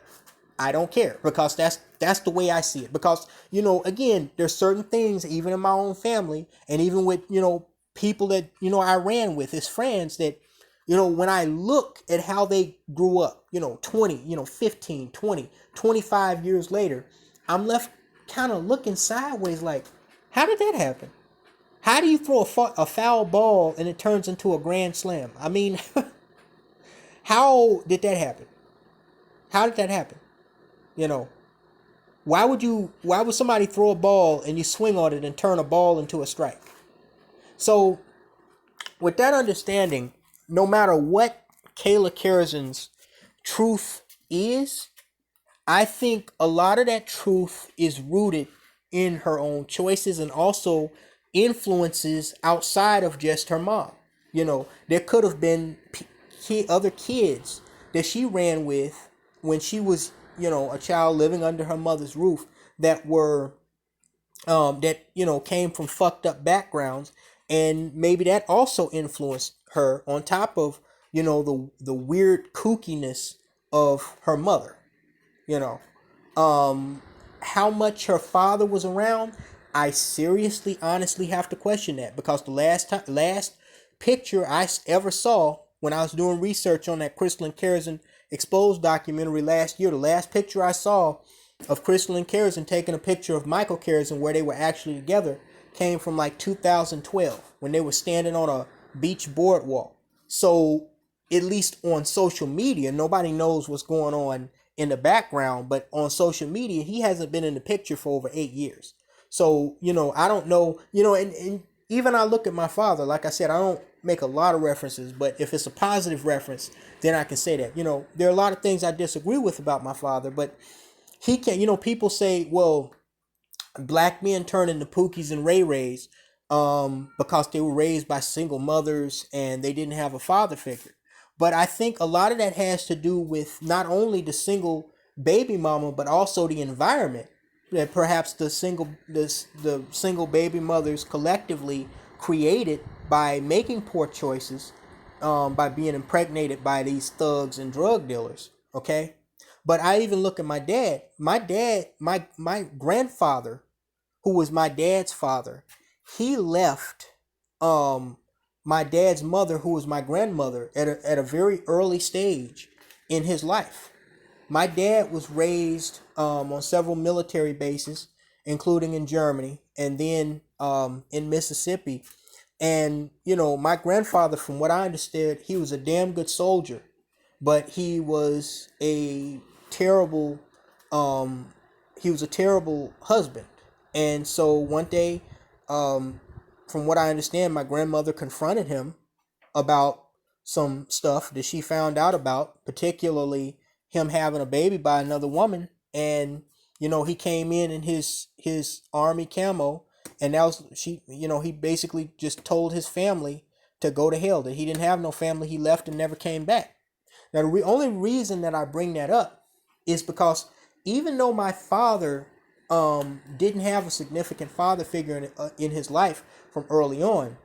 I don't care, because that's the way I see it. Because, you know, again, there's certain things even in my own family, and even with, you know, people that, you know, I ran with as friends, that, you know, when I look at how they grew up, you know, 20, you know, 15, 20, 25 years later, I'm left kind of looking sideways like, how did that happen? How do you throw a foul ball and it turns into a grand slam? I mean, how did that happen? How did that happen? You know, why would somebody throw a ball and you swing on it and turn a ball into a strike? So with that understanding, no matter what Kayla Karazin's truth is, I think a lot of that truth is rooted in her own choices and also influences outside of just her mom. You know, there could have been other kids that she ran with when she was, you know, a child living under her mother's roof that were that, you know, came from fucked up backgrounds, and maybe that also influenced her on top of, you know, the weird kookiness of her mother. You know, how much her father was around, I seriously, honestly have to question that, because the last picture I ever saw when I was doing research on that Crystal and Karazin Exposed documentary last year, the last picture I saw of Crystal and Karazin taking a picture of Michael Karazin where they were actually together came from like 2012 when they were standing on a beach boardwalk. So at least on social media, nobody knows what's going on in the background, but on social media, he hasn't been in the picture for over 8 years. So, you know, I don't know, you know, and even I look at my father, like I said, I don't make a lot of references, but if it's a positive reference, then I can say that. You know, there are a lot of things I disagree with about my father, but he can, you know, people say, well, black men turn into Pookies and Ray Rays because they were raised by single mothers and they didn't have a father figure. But I think a lot of that has to do with not only the single baby mama, but also the environment that perhaps the single baby mothers collectively created by making poor choices, by being impregnated by these thugs and drug dealers. Okay, but I even look at my dad. My grandfather, who was my dad's father, he left my dad's mother, who was my grandmother, at a very early stage in his life. My dad was raised on several military bases, including in Germany and then in Mississippi. And, you know, my grandfather, from what I understood, he was a damn good soldier, but he was a terrible husband. And so one day, from what I understand, my grandmother confronted him about some stuff that she found out about, particularly him having a baby by another woman. And, you know, he came in his army camo, and that was, he basically just told his family to go to hell, that he didn't have no family, he left and never came back. Now, the only reason that I bring that up is because even though my father didn't have a significant father figure in his life from early on,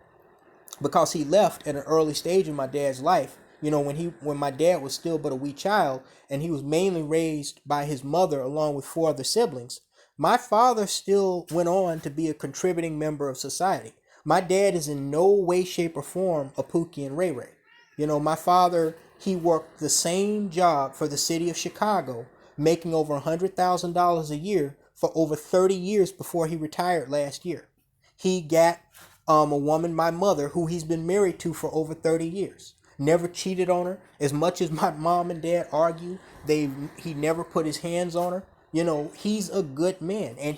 because he left at an early stage in my dad's life, when my dad was still but a wee child, and he was mainly raised by his mother along with 4 other siblings, my father still went on to be a contributing member of society. My dad is in no way, shape, or form a Pookie and Ray Ray. My father, he worked the same job for the city of Chicago, making over $100,000 a year for over 30 years before he retired last year. He got a woman, my mother, who he's been married to for over 30 years. Never cheated on her. As much as my mom and dad argue, he never put his hands on her. He's a good man. And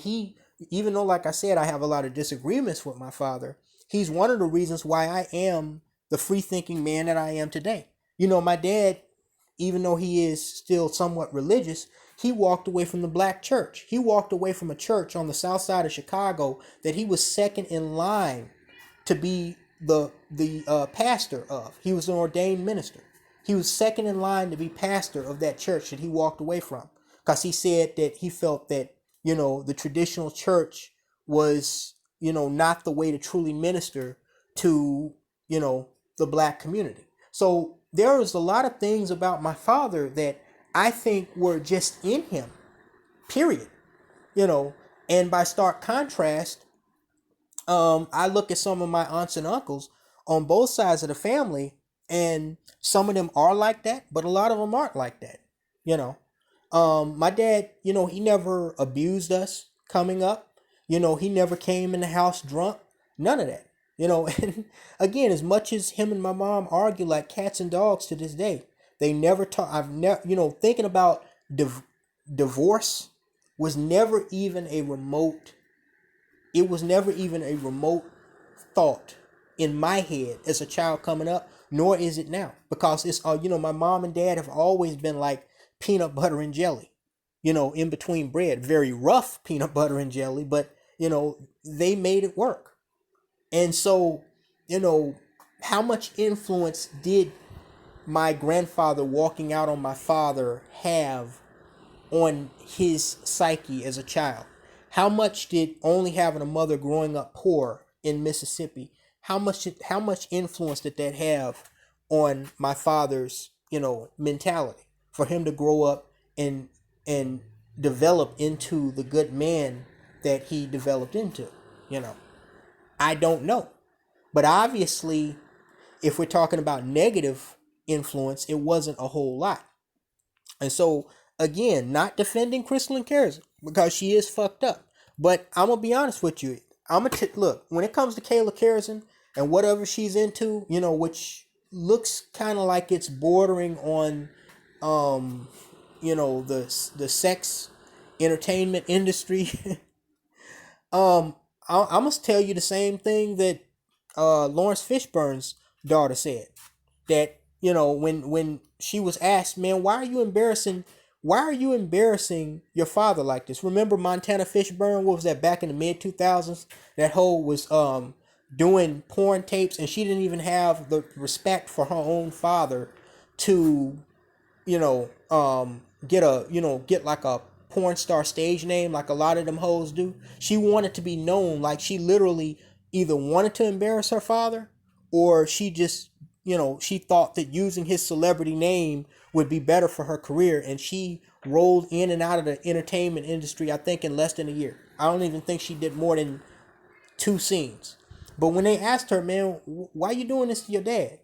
even though, like I said, I have a lot of disagreements with my father, he's one of the reasons why I am the free-thinking man that I am today. My dad, even though he is still somewhat religious, he walked away from the black church. He walked away from a church on the south side of Chicago that he was second in line to be the pastor of. He was an ordained minister. He was second in line to be pastor of that church that he walked away from, because he said that he felt that the traditional church was not the way to truly minister to the black community. So there was a lot of things about my father that I think were just in him, period. And by stark contrast, I look at some of my aunts and uncles on both sides of the family, and some of them are like that, but a lot of them aren't like that. My dad, he never abused us coming up. He never came in the house drunk. None of that. And again, as much as him and my mom argue like cats and dogs to this day, they never talk. I've never, thinking about divorce was never even a remote. It was never even a remote thought in my head as a child coming up, nor is it now, because it's my mom and dad have always been like peanut butter and jelly, in between bread. Very rough peanut butter and jelly, but they made it work. And so, how much influence did my grandfather walking out on my father have on his psyche as a child? How much did only having a mother growing up poor in Mississippi, how much influence did that have on my father's, mentality, for him to grow up and develop into the good man that he developed into? I don't know. But obviously, if we're talking about negative influence, it wasn't a whole lot. And so, again, not defending Crystal and Karazin, because she is fucked up. But I'm going to be honest with you. Look, when it comes to Kayla Karazin and whatever she's into, which looks kind of like it's bordering on, the sex entertainment industry. I must tell you the same thing that Lawrence Fishburne's daughter said. That when she was asked, man, why are you embarrassing your father like this? Remember Montana Fishburne? What was that, back in the mid 2000s? That hoe was doing porn tapes, and she didn't even have the respect for her own father to get like a porn star stage name like a lot of them hoes do. She wanted to be known, like she literally either wanted to embarrass her father, or she just she thought that using his celebrity name would be better for her career, and she rolled in and out of the entertainment industry, I think, in less than a year. I don't even think she did more than 2 scenes. But when they asked her, man, why you doing this to your dad?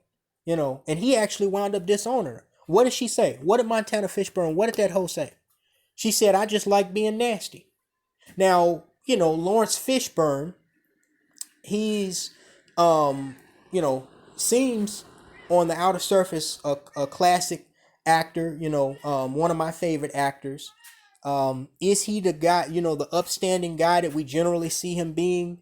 And he actually wound up disowning her. What did she say? What did Montana Fishburne, what did that hoe say? She said, I just like being nasty. Now, Lawrence Fishburne, he's, seems on the outer surface a classic actor, one of my favorite actors. Is he the guy, the upstanding guy that we generally see him being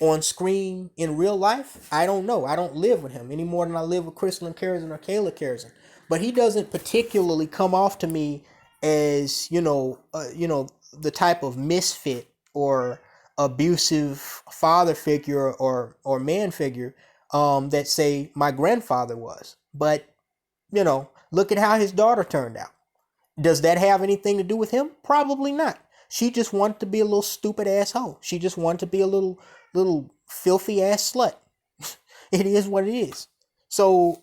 on screen in real life? I don't know. I don't live with him any more than I live with Crystal and Karazin or Kayla Karazin. But he doesn't particularly come off to me as, the type of misfit or abusive father figure or man figure that say my grandfather was. But, look at how his daughter turned out. Does that have anything to do with him? Probably not. She just wanted to be a little stupid asshole. She just wanted to be a little filthy ass slut. It is what it is. So,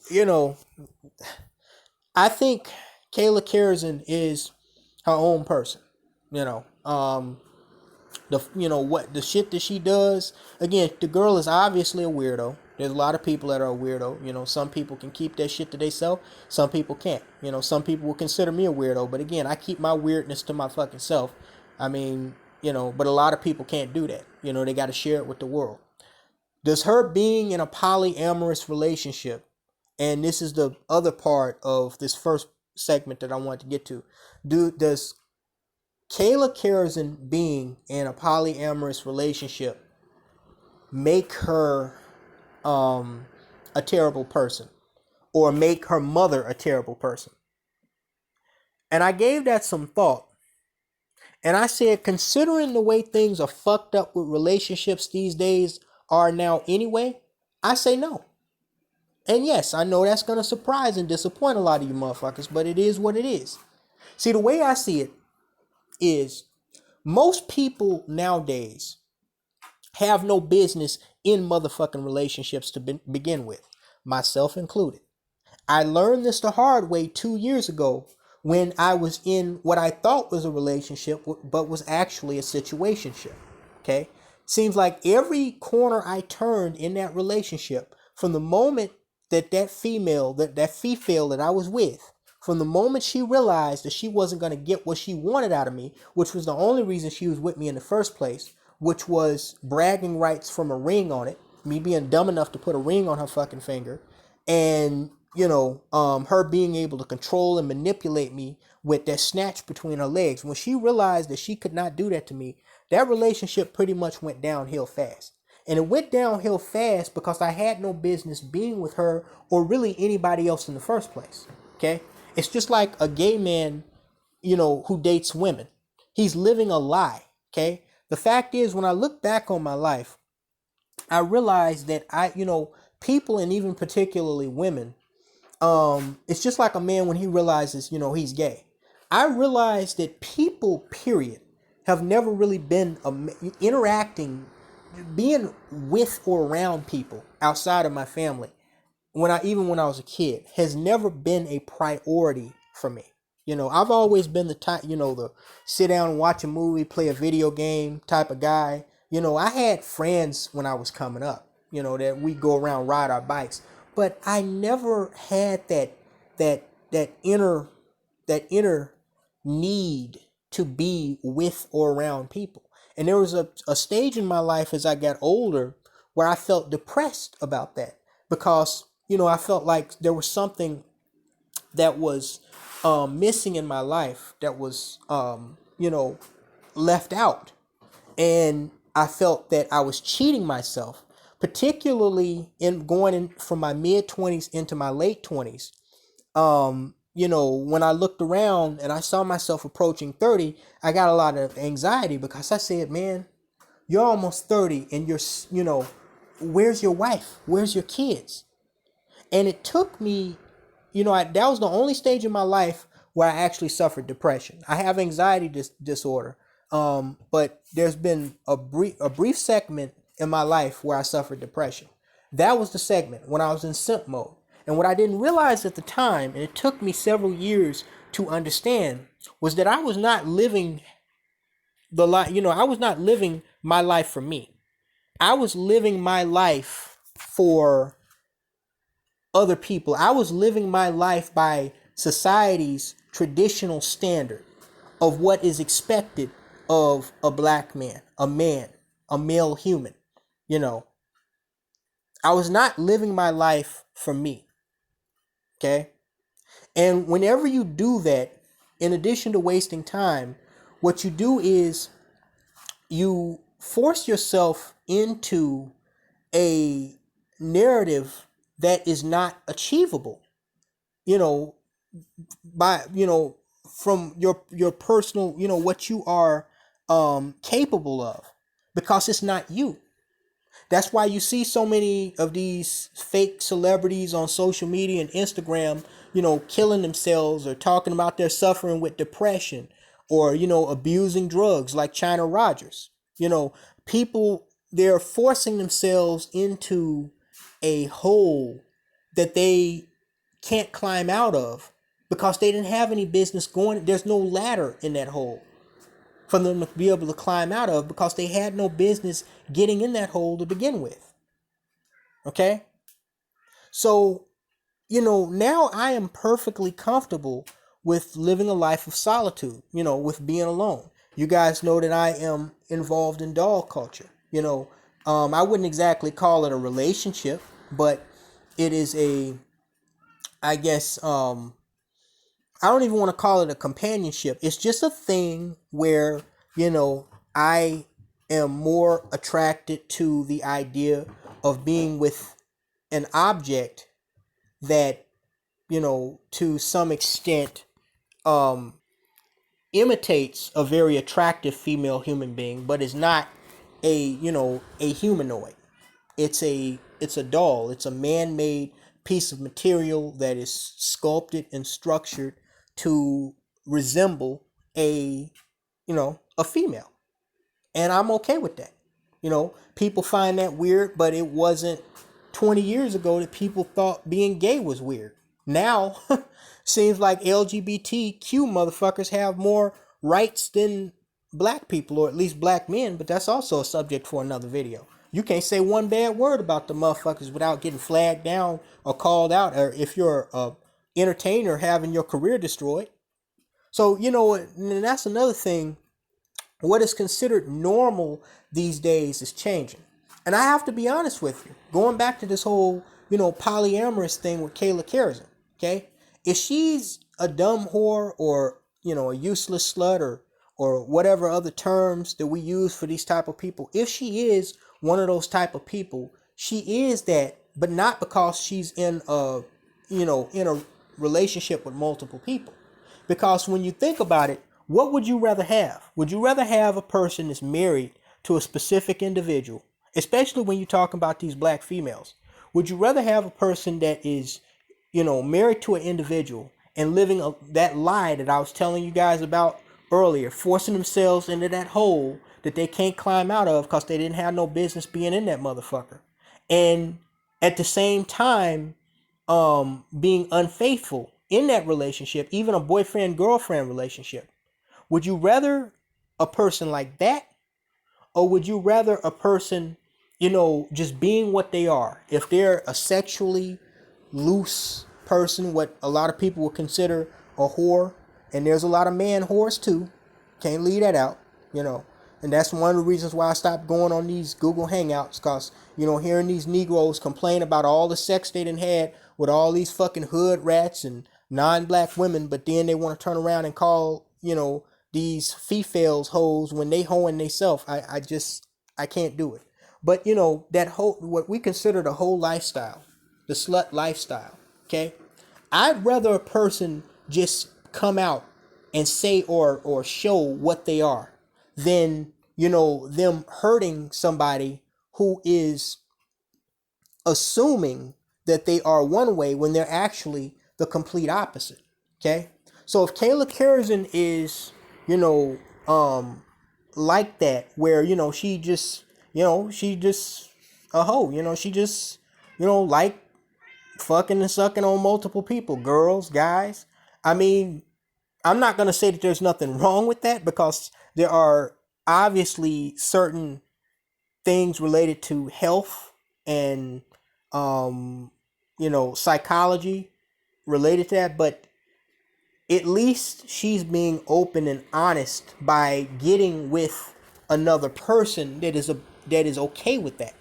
I think Kayla Karazin is her own person. The shit that she does. Again, the girl is obviously a weirdo. There's a lot of people that are a weirdo. Some people can keep that shit to themselves. Some people can't. Some people will consider me a weirdo. But again, I keep my weirdness to my fucking self. I mean, but a lot of people can't do that. They got to share it with the world. Does her being in a polyamorous relationship, and this is the other part of this first segment that I want to get to, does Kayla Karazin being in a polyamorous relationship make her a terrible person, or make her mother a terrible person? And I gave that some thought. And I said, considering the way things are fucked up with relationships these days are now anyway, I say no. And yes, I know that's going to surprise and disappoint a lot of you motherfuckers, but it is what it is. See, the way I see it is most people nowadays have no business in motherfucking relationships to begin with, myself included. I learned this the hard way 2 years ago when I was in what I thought was a relationship, but was actually a situationship. Okay? Seems like every corner I turned in that relationship, from the moment that female that I was with, from the moment she realized that she wasn't going to get what she wanted out of me, which was the only reason she was with me in the first place, which was bragging rights from a ring on it, me being dumb enough to put a ring on her fucking finger, and her being able to control and manipulate me with that snatch between her legs. When she realized that she could not do that to me, that relationship pretty much went downhill fast. And it went downhill fast because I had no business being with her or really anybody else in the first place. Okay? It's just like a gay man, who dates women. He's living a lie. Okay? The fact is, when I look back on my life, I realized that people, and even particularly women, it's just like a man when he realizes, he's gay. I realized that people, period, have never really been interacting, being with or around people outside of my family, when I was a kid, has never been a priority for me. I've always been the type, the sit down and watch a movie, play a video game type of guy. I had friends when I was coming up, that we go around, ride our bikes, but I never had that inner need to be with or around people. And there was a stage in my life as I got older where I felt depressed about that, because I felt like there was something that was missing in my life, that was left out. And I felt that I was cheating myself, particularly in going in from my mid-20s into my late 20s. When I looked around and I saw myself approaching 30, I got a lot of anxiety, because I said, man, you're almost 30 and where's your wife? Where's your kids? And it took me, that was the only stage in my life where I actually suffered depression. I have anxiety disorder. But there's been a brief segment in my life where I suffered depression. That was the segment when I was in simp mode. And what I didn't realize at the time, and it took me several years to understand, was that I was not living the life, I was not living my life for me. I was living my life for other people. I was living my life by society's traditional standard of what is expected of a black man, a male human. I was not living my life for me. Okay? And whenever you do that, in addition to wasting time, what you do is you force yourself into a narrative that is not achievable, by, from your personal, what you are capable of, because it's not you. That's why you see so many of these fake celebrities on social media and Instagram, killing themselves or talking about their suffering with depression or, abusing drugs like China Rogers. People, they're forcing themselves into a hole that they can't climb out of because they didn't have any business going. There's no ladder in that hole for them to be able to climb out of because they had no business getting in that hole to begin with. Okay? So, now I am perfectly comfortable with living a life of solitude, with being alone. You guys know that I am involved in doll culture. I wouldn't exactly call it a relationship, but it is I guess, I don't even want to call it a companionship. It's just a thing where, I am more attracted to the idea of being with an object that, to some extent, imitates a very attractive female human being, but is not a humanoid. It's a doll. It's a man-made piece of material that is sculpted and structured to resemble a female. And I'm okay with that. People find that weird, but it wasn't 20 years ago that people thought being gay was weird. Now, seems like LGBTQ motherfuckers have more rights than black people, or at least black men, but that's also a subject for another video. You can't say one bad word about the motherfuckers without getting flagged down or called out, or if you're a entertainer having your career destroyed. So, and that's another thing. What is considered normal these days is changing. And I have to be honest with you. Going back to this whole, polyamorous thing with Kayla Karazin, okay? If she's a dumb whore or, a useless slut or whatever other terms that we use for these type of people, if she is one of those type of people, she is that, but not because she's in a relationship with multiple people. Because when you think about it, what would you rather have? Would you rather have a person that's married to a specific individual, especially when you're talking about these black females? Would you rather have a person that is, married to an individual and living that lie that I was telling you guys about earlier, forcing themselves into that hole that they can't climb out of because they didn't have no business being in that motherfucker, and at the same time, being unfaithful in that relationship, even a boyfriend-girlfriend relationship? Would you rather a person like that, or would you rather a person, just being what they are? If they're a sexually loose person, what a lot of people would consider a whore, and there's a lot of man whores too, can't leave that out, and that's one of the reasons why I stopped going on these Google Hangouts, because, hearing these Negroes complain about all the sex they done had with all these fucking hood rats and non-black women, but then they want to turn around and call, these females hoes when they hoeing theyself. I can't do it. But that whole, what we consider the whole lifestyle, the slut lifestyle, okay? I'd rather a person just come out and say or show what they are than, them hurting somebody who is assuming that they are one way when they're actually the complete opposite. Okay? So if Kayla Karazin is, like that, where, she just a hoe, she just, like fucking and sucking on multiple people, girls, guys. I mean, I'm not going to say that there's nothing wrong with that, because there are obviously certain things related to health and, psychology related to that, but at least she's being open and honest by getting with another person that is okay with that.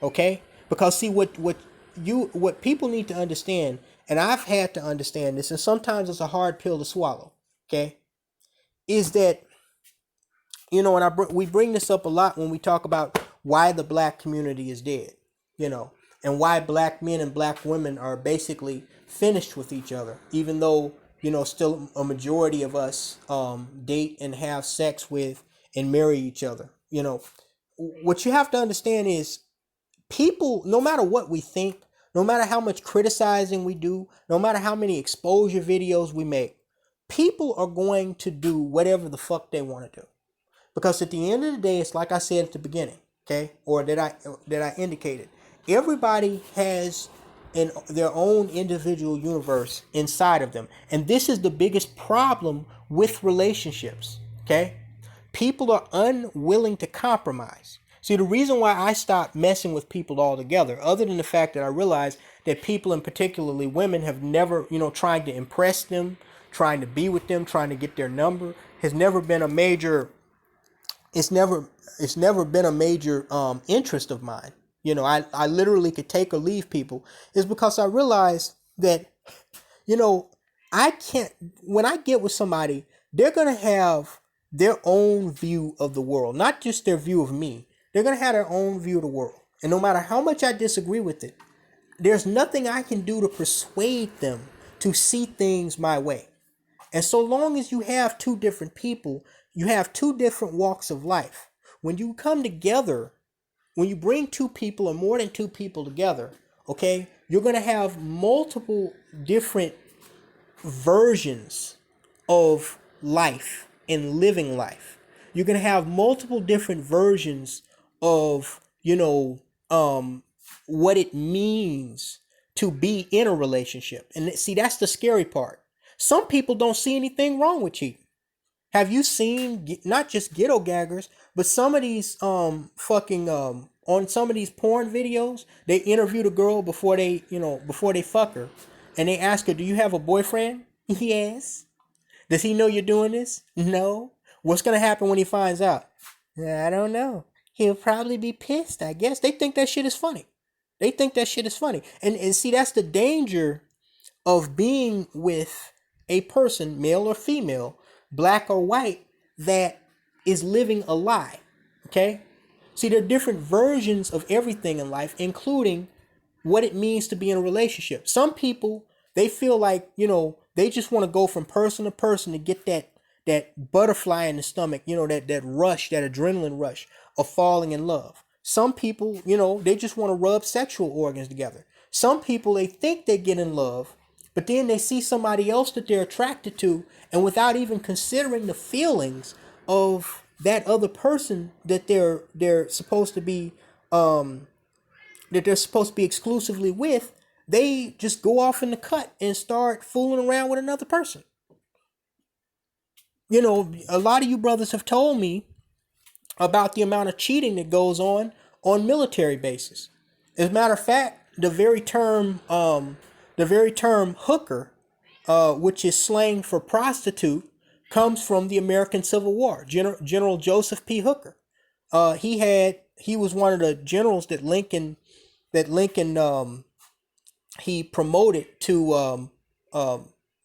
Okay? Because see, what people need to understand, and I've had to understand this, and sometimes it's a hard pill to swallow, okay, is that, and we bring this up a lot when we talk about why the black community is dead, and why black men and black women are basically finished with each other, even though, still a majority of us date and have sex with and marry each other. What you have to understand is people, no matter what we think, no matter how much criticizing we do, no matter how many exposure videos we make, people are going to do whatever the fuck they want to do. Because at the end of the day, it's like I said at the beginning, okay, or that I indicated. Everybody has their own individual universe inside of them, and this is the biggest problem with relationships. Okay, people are unwilling to compromise. See, the reason why I stopped messing with people altogether, other than the fact that I realized that people, and particularly women, have never, trying to impress them, trying to be with them, trying to get their number, has never been a major. It's never been a major interest of mine. I literally could take or leave people. Is because I realized that, I can't. When I get with somebody, they're gonna have their own view of the world, not just their view of me. They're gonna have their own view of the world, and no matter how much I disagree with it, there's nothing I can do to persuade them to see things my way. And so long as you have two different people, you have two different walks of life. When you come together, when you bring two people or more than two people together, okay, you're going to have multiple different versions of life and living life. You're going to have multiple different versions of, what it means to be in a relationship. And see, that's the scary part. Some people don't see anything wrong with cheating. Have you seen not just ghetto gaggers, but some of these fucking on some of these porn videos, they interview the girl before they fuck her, and they ask her, "Do you have a boyfriend?" Yes. Does he know you're doing this? No. What's gonna happen when he finds out? I don't know. He'll probably be pissed, I guess. They think that shit is funny. And see, that's the danger of being with a person, male or female, black or white, that is living a lie. Okay? See, there are different versions of everything in life, including what it means to be in a relationship. Some people, they feel like, they just want to go from person to person to get that butterfly in the stomach, that rush, that adrenaline rush of falling in love. Some people, they just want to rub sexual organs together. Some people, they think they get in love, but then they see somebody else that they're attracted to, and without even considering the feelings of that other person that they're supposed to be exclusively with, they just go off in the cut and start fooling around with another person. A lot of you brothers have told me about the amount of cheating that goes on military bases. As a matter of fact, the very term hooker, which is slang for prostitute, comes from the American Civil War. General Joseph P. Hooker. He was one of the generals that Lincoln he promoted to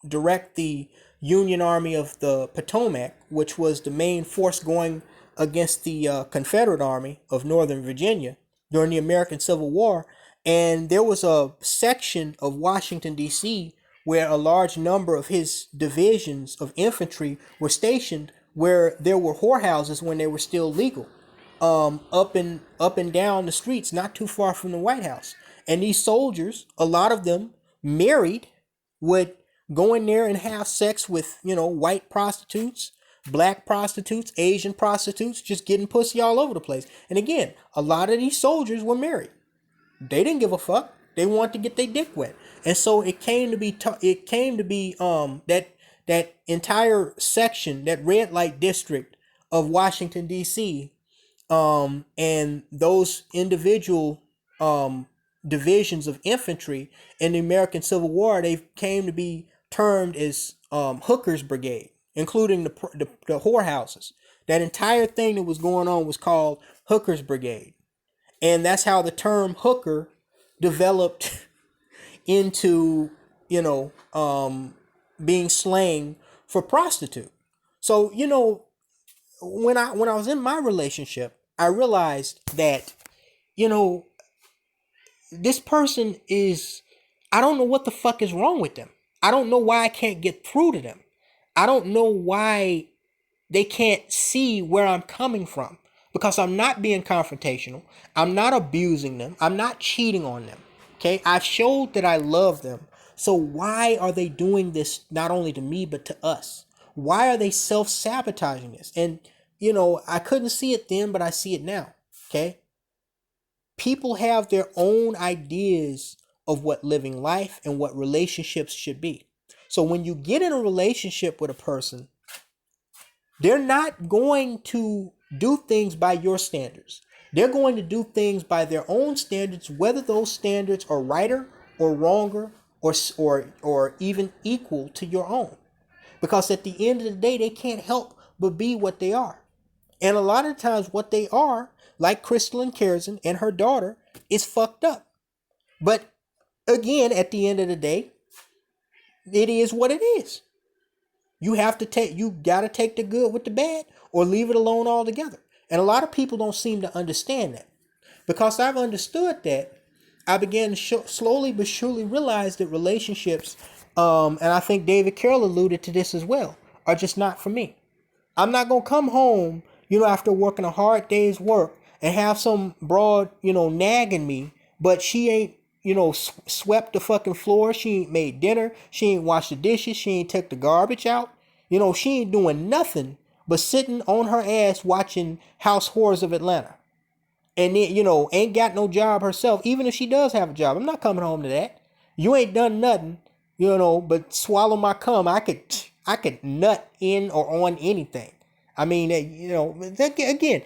direct the Union Army of the Potomac, which was the main force going against the Confederate Army of Northern Virginia during the American Civil War. And there was a section of Washington, D.C., where a large number of his divisions of infantry were stationed, where there were whorehouses when they were still legal, up and down the streets, not too far from the White House. And these soldiers, a lot of them married, would go in there and have sex with, white prostitutes, black prostitutes, Asian prostitutes, just getting pussy all over the place. And again, a lot of these soldiers were married. They didn't give a fuck. They wanted to get their dick wet. And so it came to be that entire section, that red light district of Washington, D.C., and those individual divisions of infantry in the American Civil War, they came to be termed as Hooker's Brigade, including the whorehouses. That entire thing that was going on was called Hooker's Brigade. And that's how the term hooker developed into, being slang for prostitute. So, when I was in my relationship, I realized that, this person I don't know what the fuck is wrong with them. I don't know why I can't get through to them. I don't know why they can't see where I'm coming from. because I'm not being confrontational. I'm not abusing them. I'm not cheating on them. Okay? I've showed that I love them. So why are they doing this not only to me, but to us? Why are they self-sabotaging this? And, I couldn't see it then, but I see it now. Okay? People have their own ideas of what living life and what relationships should be. So when you get in a relationship with a person, they're not going to do things by your standards. They're going to do things by their own standards, whether those standards are righter or wronger or even equal to your own. Because at the end of the day, they can't help but be what they are. And a lot of times what they are, like Crystal and Karazin and her daughter, is fucked up. But again, at the end of the day, it is what it is. You gotta take the good with the bad or leave it alone altogether. And a lot of people don't seem to understand that. Because I've understood that, I began to slowly but surely realize that relationships, and I think David Carroll alluded to this as well, are just not for me. I'm not going to come home, after working a hard day's work and have some broad, nagging me, but she ain't, swept the fucking floor. She ain't made dinner. She ain't washed the dishes. She ain't took the garbage out. She ain't doing nothing but sitting on her ass watching House Horrors of Atlanta. And then, ain't got no job herself. Even if she does have a job, I'm not coming home to that. You ain't done nothing, but swallow my cum. I could nut in or on anything. I mean, again,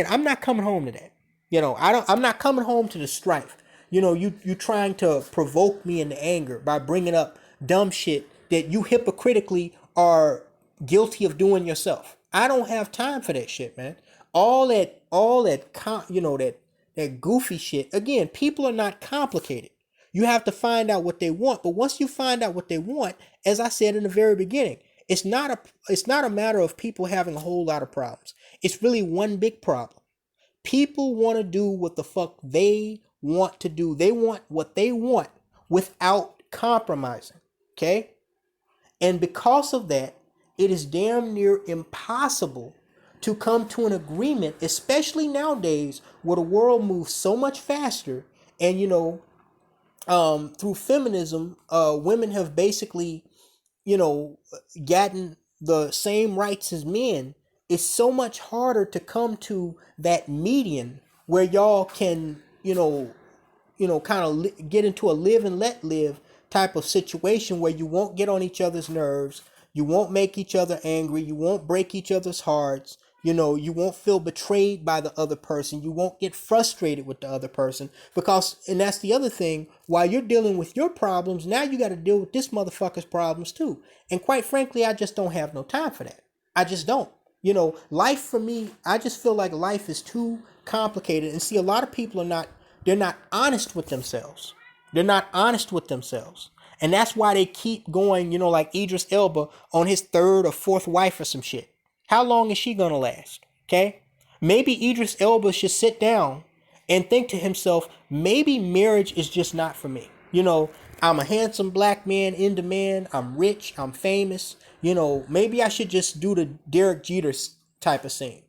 I'm not coming home to that. I'm not coming home to the strife. You trying to provoke me into anger by bringing up dumb shit that you hypocritically are guilty of doing yourself. I don't have time for that shit, man. That goofy shit. Again, people are not complicated. You have to find out what they want. But once you find out what they want, as I said in the very beginning, it's not a matter of people having a whole lot of problems. It's really one big problem. People want to do what the fuck they want to do. They want what they want without compromising. Okay? And because of that, it is damn near impossible to come to an agreement, especially nowadays where the world moves so much faster. And, through feminism, women have basically, gotten the same rights as men. It's so much harder to come to that median where y'all can, kind of get into a live and let live type of situation where you won't get on each other's nerves, you won't make each other angry, you won't break each other's hearts, you won't feel betrayed by the other person, you won't get frustrated with the other person, and that's the other thing, while you're dealing with your problems, now you got to deal with this motherfucker's problems too. And quite frankly, I just don't have no time for that. I just don't. Life for me, I just feel like life is too complicated. And see, a lot of people they're not honest with themselves. They're not honest with themselves. And that's why they keep going, like Idris Elba on his third or fourth wife or some shit. How long is she going to last? Okay? Maybe Idris Elba should sit down and think to himself, maybe marriage is just not for me. I'm a handsome black man in demand. I'm rich. I'm famous. Maybe I should just do the Derek Jeter type of thing.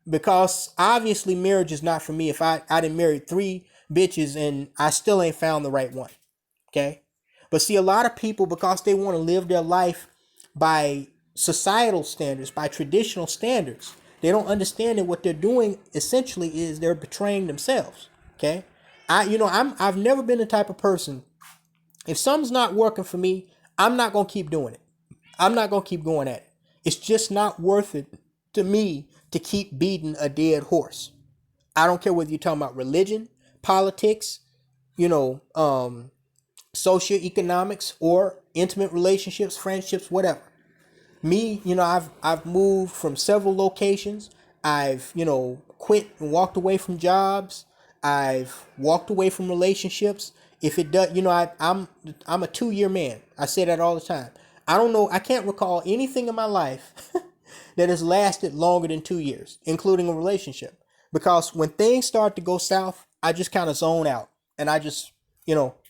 Because obviously marriage is not for me if I done married 3 bitches and I still ain't found the right one. Okay? But see, a lot of people, because they want to live their life by societal standards, by traditional standards, they don't understand that what they're doing essentially is they're betraying themselves. Okay? I've never been the type of person, if something's not working for me, I'm not going to keep doing it. I'm not going to keep going at it. It's just not worth it to me to keep beating a dead horse. I don't care whether you're talking about religion, politics, socioeconomics, or intimate relationships, friendships, whatever. Me, I've moved from several locations. I've, quit and walked away from jobs. I've walked away from relationships. If it does, I'm a 2-year man. I say that all the time. I don't know. I can't recall anything in my life that has lasted longer than 2 years, including a relationship. Because when things start to go south, I just kind of zone out. And I just,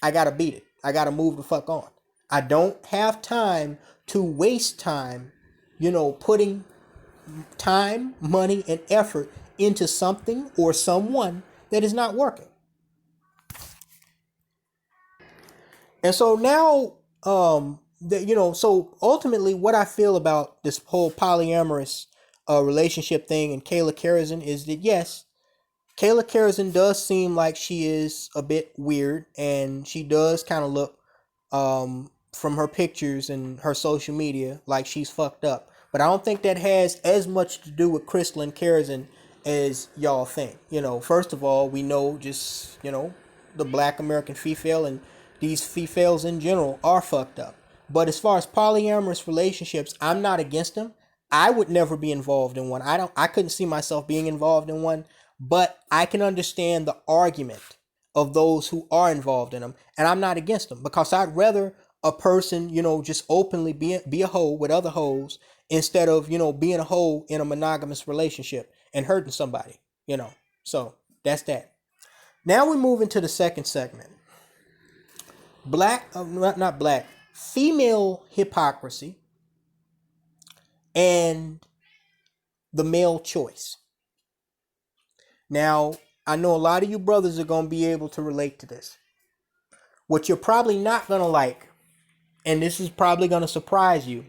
I got to beat it. I got to move the fuck on. I don't have time to waste time, putting time, money, and effort into something or someone that is not working. And so now, so ultimately, what I feel about this whole polyamorous relationship thing and Kayla Karazin is that yes, Kayla Karazin does seem like she is a bit weird, and she does kind of look, from her pictures and her social media, like she's fucked up. But I don't think that has as much to do with Crystalline Karazin as y'all think. First of all, we know just, the black American female and these females in general are fucked up. But as far as polyamorous relationships, I'm not against them. I would never be involved in one. I couldn't see myself being involved in one, but I can understand the argument of those who are involved in them, and I'm not against them because I'd rather a person, just openly be a hoe with other hoes instead of, being a hoe in a monogamous relationship and hurting somebody. So that's that. Now we move into the second segment. Not black, female hypocrisy and the male choice. Now, I know a lot of you brothers are going to be able to relate to this. What you're probably not going to like, and this is probably going to surprise you,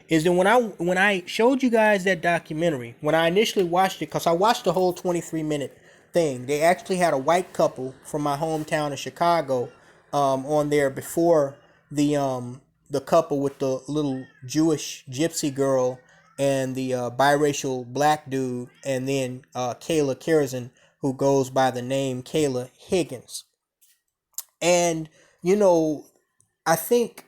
is that when I showed you guys that documentary, when I initially watched it, because I watched the whole 23-minute thing, they actually had a white couple from my hometown of Chicago on there before the couple with the little Jewish gypsy girl and the biracial black dude, and then Kayla Karazin, who goes by the name Kayla Higgins. And, I think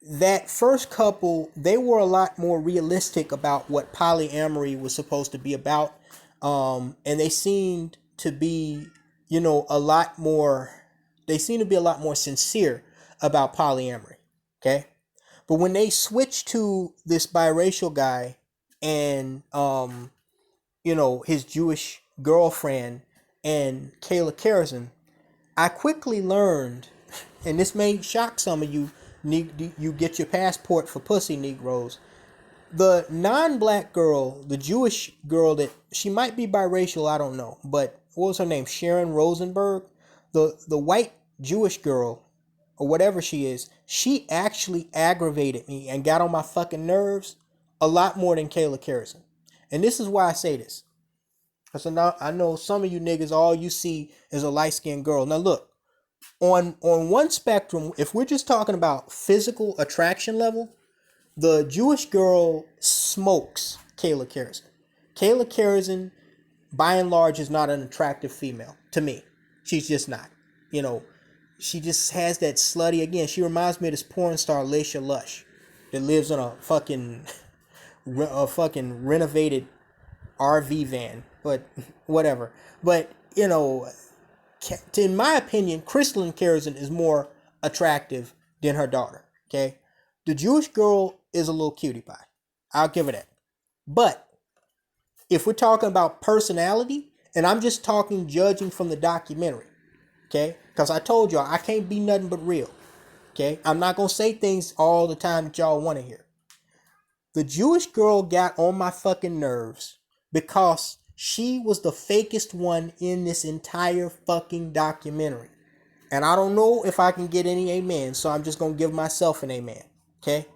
that first couple, they were a lot more realistic about what polyamory was supposed to be about. And they seemed to be, they seem to be a lot more sincere about polyamory. Okay. But when they switched to this biracial guy and, his Jewish girlfriend and Kayla Karazin, I quickly learned, and this may shock some of you, you get your passport for pussy Negroes. The non-black girl, the Jewish girl, that she might be biracial, I don't know, but what was her name? Sharon Rosenberg. The white Jewish girl, or whatever she is, she actually aggravated me and got on my fucking nerves a lot more than Kayla Karazin. And this is why I say this. Because I know some of you niggas, all you see is a light-skinned girl. Now look, on one spectrum, if we're just talking about physical attraction level, the Jewish girl smokes Kayla Karazin. Kayla Karazin, by and large, is not an attractive female to me. She's just not. She just has that slutty, again, she reminds me of this porn star, Laisha Lush, that lives in a fucking renovated RV van, but whatever. But, in my opinion, Crystalline Karazin is more attractive than her daughter, okay? The Jewish girl is a little cutie pie. I'll give her that. But if we're talking about personality, and I'm just talking judging from the documentary, okay? Because I told y'all, I can't be nothing but real, okay? I'm not going to say things all the time that y'all want to hear. The Jewish girl got on my fucking nerves because she was the fakest one in this entire fucking documentary. And I don't know if I can get any amen, so I'm just going to give myself an amen, okay?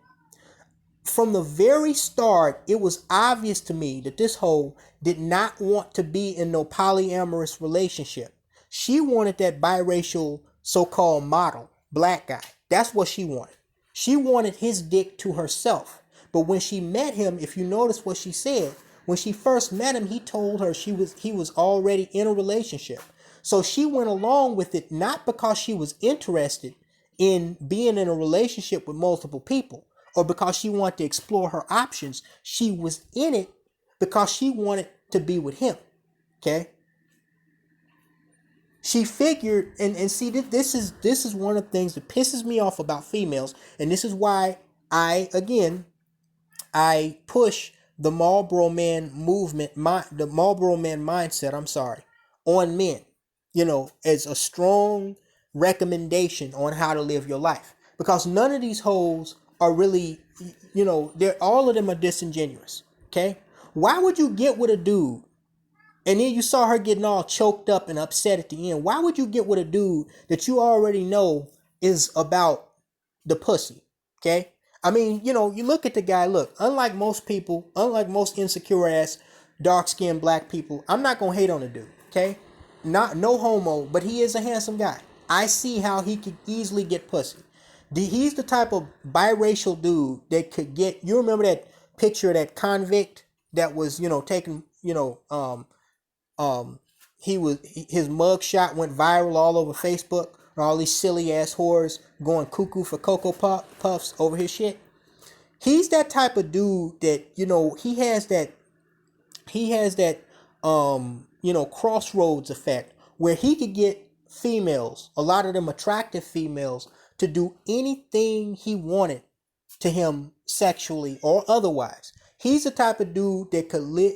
From the very start, it was obvious to me that this hoe did not want to be in no polyamorous relationship. She wanted that biracial so-called model, black guy. That's what she wanted. She wanted his dick to herself. But when she met him, if you notice what she said, when she first met him, he told her he was already in a relationship. So she went along with it, not because she was interested in being in a relationship with multiple people or because she wanted to explore her options. She was in it because she wanted to be with him. Okay? She figured, and see, this is one of the things that pisses me off about females, and this is why I push the Marlboro Man movement, the Marlboro Man mindset, on men, as a strong recommendation on how to live your life. Because none of these hoes are really, all of them are disingenuous, okay? Why would you get with a dude? And then you saw her getting all choked up and upset at the end. Why would you get with a dude that you already know is about the pussy? Okay? I mean, you look at the guy. Look, unlike most people, unlike most insecure ass, dark-skinned black people, I'm not going to hate on the dude. Okay? No homo, but he is a handsome guy. I see how he could easily get pussy. He's the type of biracial dude that could get, you remember that picture of that convict that was, taken, his mug shot went viral all over Facebook, and all these silly ass whores going cuckoo for Cocoa Puffs over his shit. He's that type of dude that, he has that crossroads effect where he could get females, a lot of them attractive females, to do anything he wanted to him sexually or otherwise. He's the type of dude that could live,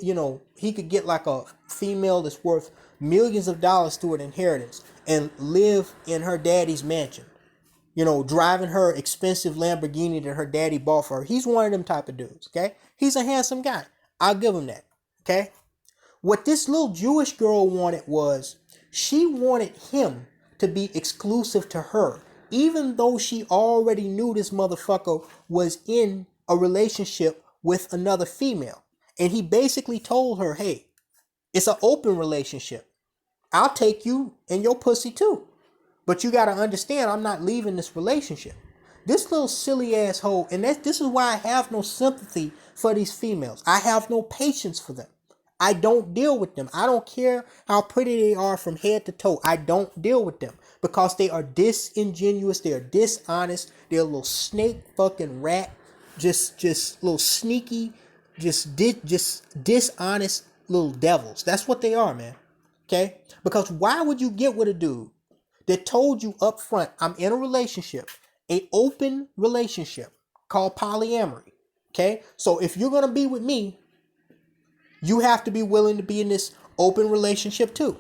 he could get like a female that's worth millions of dollars through an inheritance and live in her daddy's mansion, driving her expensive Lamborghini that her daddy bought for her. He's one of them type of dudes, okay? He's a handsome guy. I'll give him that, okay? What this little Jewish girl wanted was, she wanted him to be exclusive to her, even though she already knew this motherfucker was in a relationship with another female. And he basically told her, hey, it's an open relationship. I'll take you and your pussy too. But you got to understand, I'm not leaving this relationship. This little silly asshole, and this is why I have no sympathy for these females. I have no patience for them. I don't deal with them. I don't care how pretty they are from head to toe. I don't deal with them because they are disingenuous. They are dishonest. They're a little snake fucking rat. Just little sneaky, just dishonest little devils. That's what they are, man. Okay? Because why would you get with a dude that told you up front, I'm in a relationship, an open relationship called polyamory. Okay? So if you're going to be with me, you have to be willing to be in this open relationship too.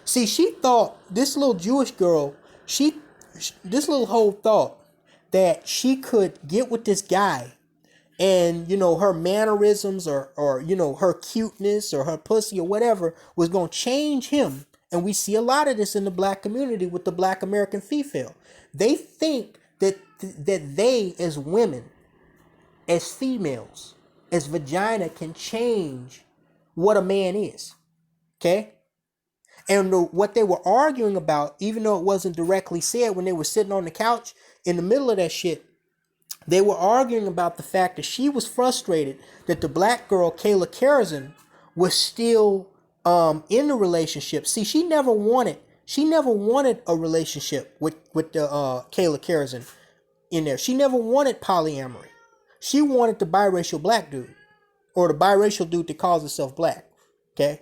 See, she thought, this little Jewish girl, this little hoe thought that she could get with this guy and, her mannerisms or her cuteness or her pussy or whatever was going to change him. And we see a lot of this in the black community with the black American female. They think that they as women, as females, as vagina can change what a man is. Okay? And what they were arguing about, even though it wasn't directly said when they were sitting on the couch in the middle of that shit, they were arguing about the fact that she was frustrated that the black girl, Kayla Karazin, was still in the relationship. See, she never wanted a relationship with the Kayla Karazin in there. She never wanted polyamory. She wanted the biracial black dude, or the biracial dude that calls himself black. Okay?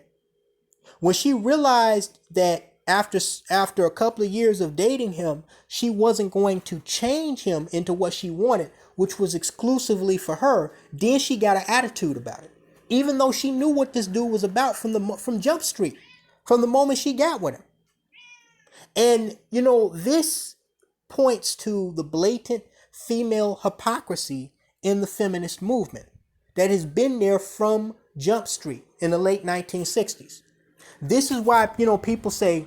When she realized that after a couple of years of dating him, she wasn't going to change him into what she wanted, which was exclusively for her, then she got an attitude about it. Even though she knew what this dude was about from Jump Street, from the moment she got with him. And, this points to the blatant female hypocrisy in the feminist movement that has been there from Jump Street in the late 1960s. This is why, people say,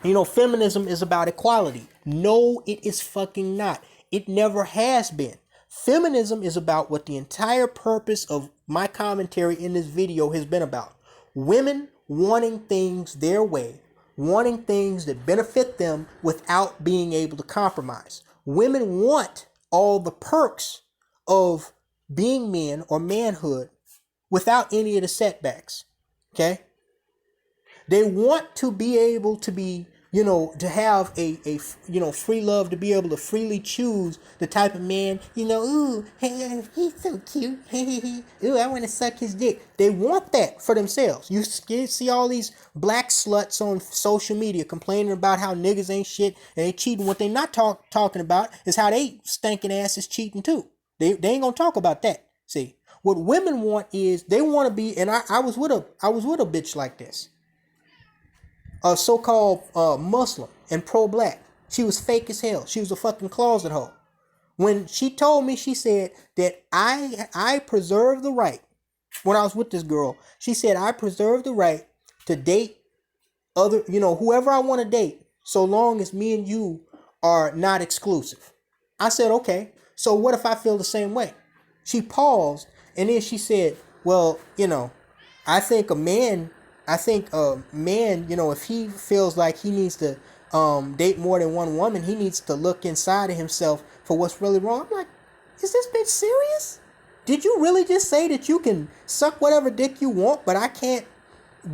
feminism is about equality. No, it is fucking not. It never has been. Feminism is about what the entire purpose of my commentary in this video has been about. Women wanting things their way, wanting things that benefit them without being able to compromise. Women want all the perks of being men or manhood without any of the setbacks. Okay? They want to be able to be, to have a free love, to be able to freely choose the type of man, ooh, he's so cute. Ooh, I want to suck his dick. They want that for themselves. You see all these black sluts on social media complaining about how niggas ain't shit and they cheating. What they not talking about is how they stinking ass is cheating too. They ain't gonna talk about that. See, what women want is they want to be, and I was with a bitch like this. A so-called Muslim and pro-black. She was fake as hell. She was a fucking closet hoe. When she told me, she said that I preserve the right when I was with this girl. She said, I preserve the right to date other, whoever I want to date, so long as me and you are not exclusive. I said, okay. So what if I feel the same way? She paused and then she said, well, I think a man, if he feels like he needs to date more than one woman, he needs to look inside of himself for what's really wrong. I'm like, is this bitch serious? Did you really just say that you can suck whatever dick you want, but I can't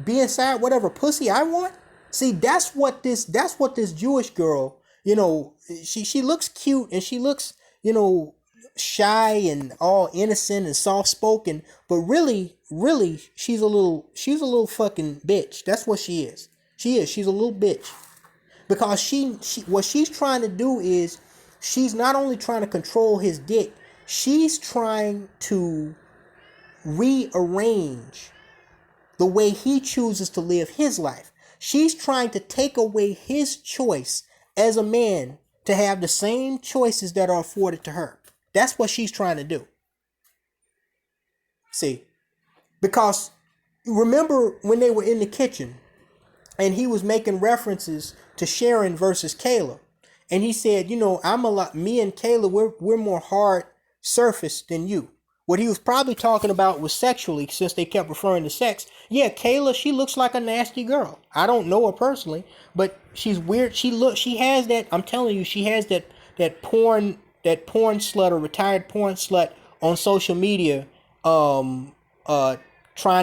be inside whatever pussy I want? See, that's what this Jewish girl, she looks cute and she looks, shy and all innocent and soft spoken, but really she's a little fucking bitch. That's what she is. She's a little bitch. Because she what she's trying to do is she's not only trying to control his dick, she's trying to rearrange the way he chooses to live his life. She's trying to take away his choice as a man to have the same choices that are afforded to her. That's what she's trying to do. See, because remember when they were in the kitchen and he was making references to Sharon versus Kayla, and he said, me and Kayla, we're more hard surface than you. What he was probably talking about was sexually, since they kept referring to sex. Yeah, Kayla, she looks like a nasty girl. I don't know her personally, but she's weird. She has that, I'm telling you, she has that porn slut or retired porn slut on social media, trying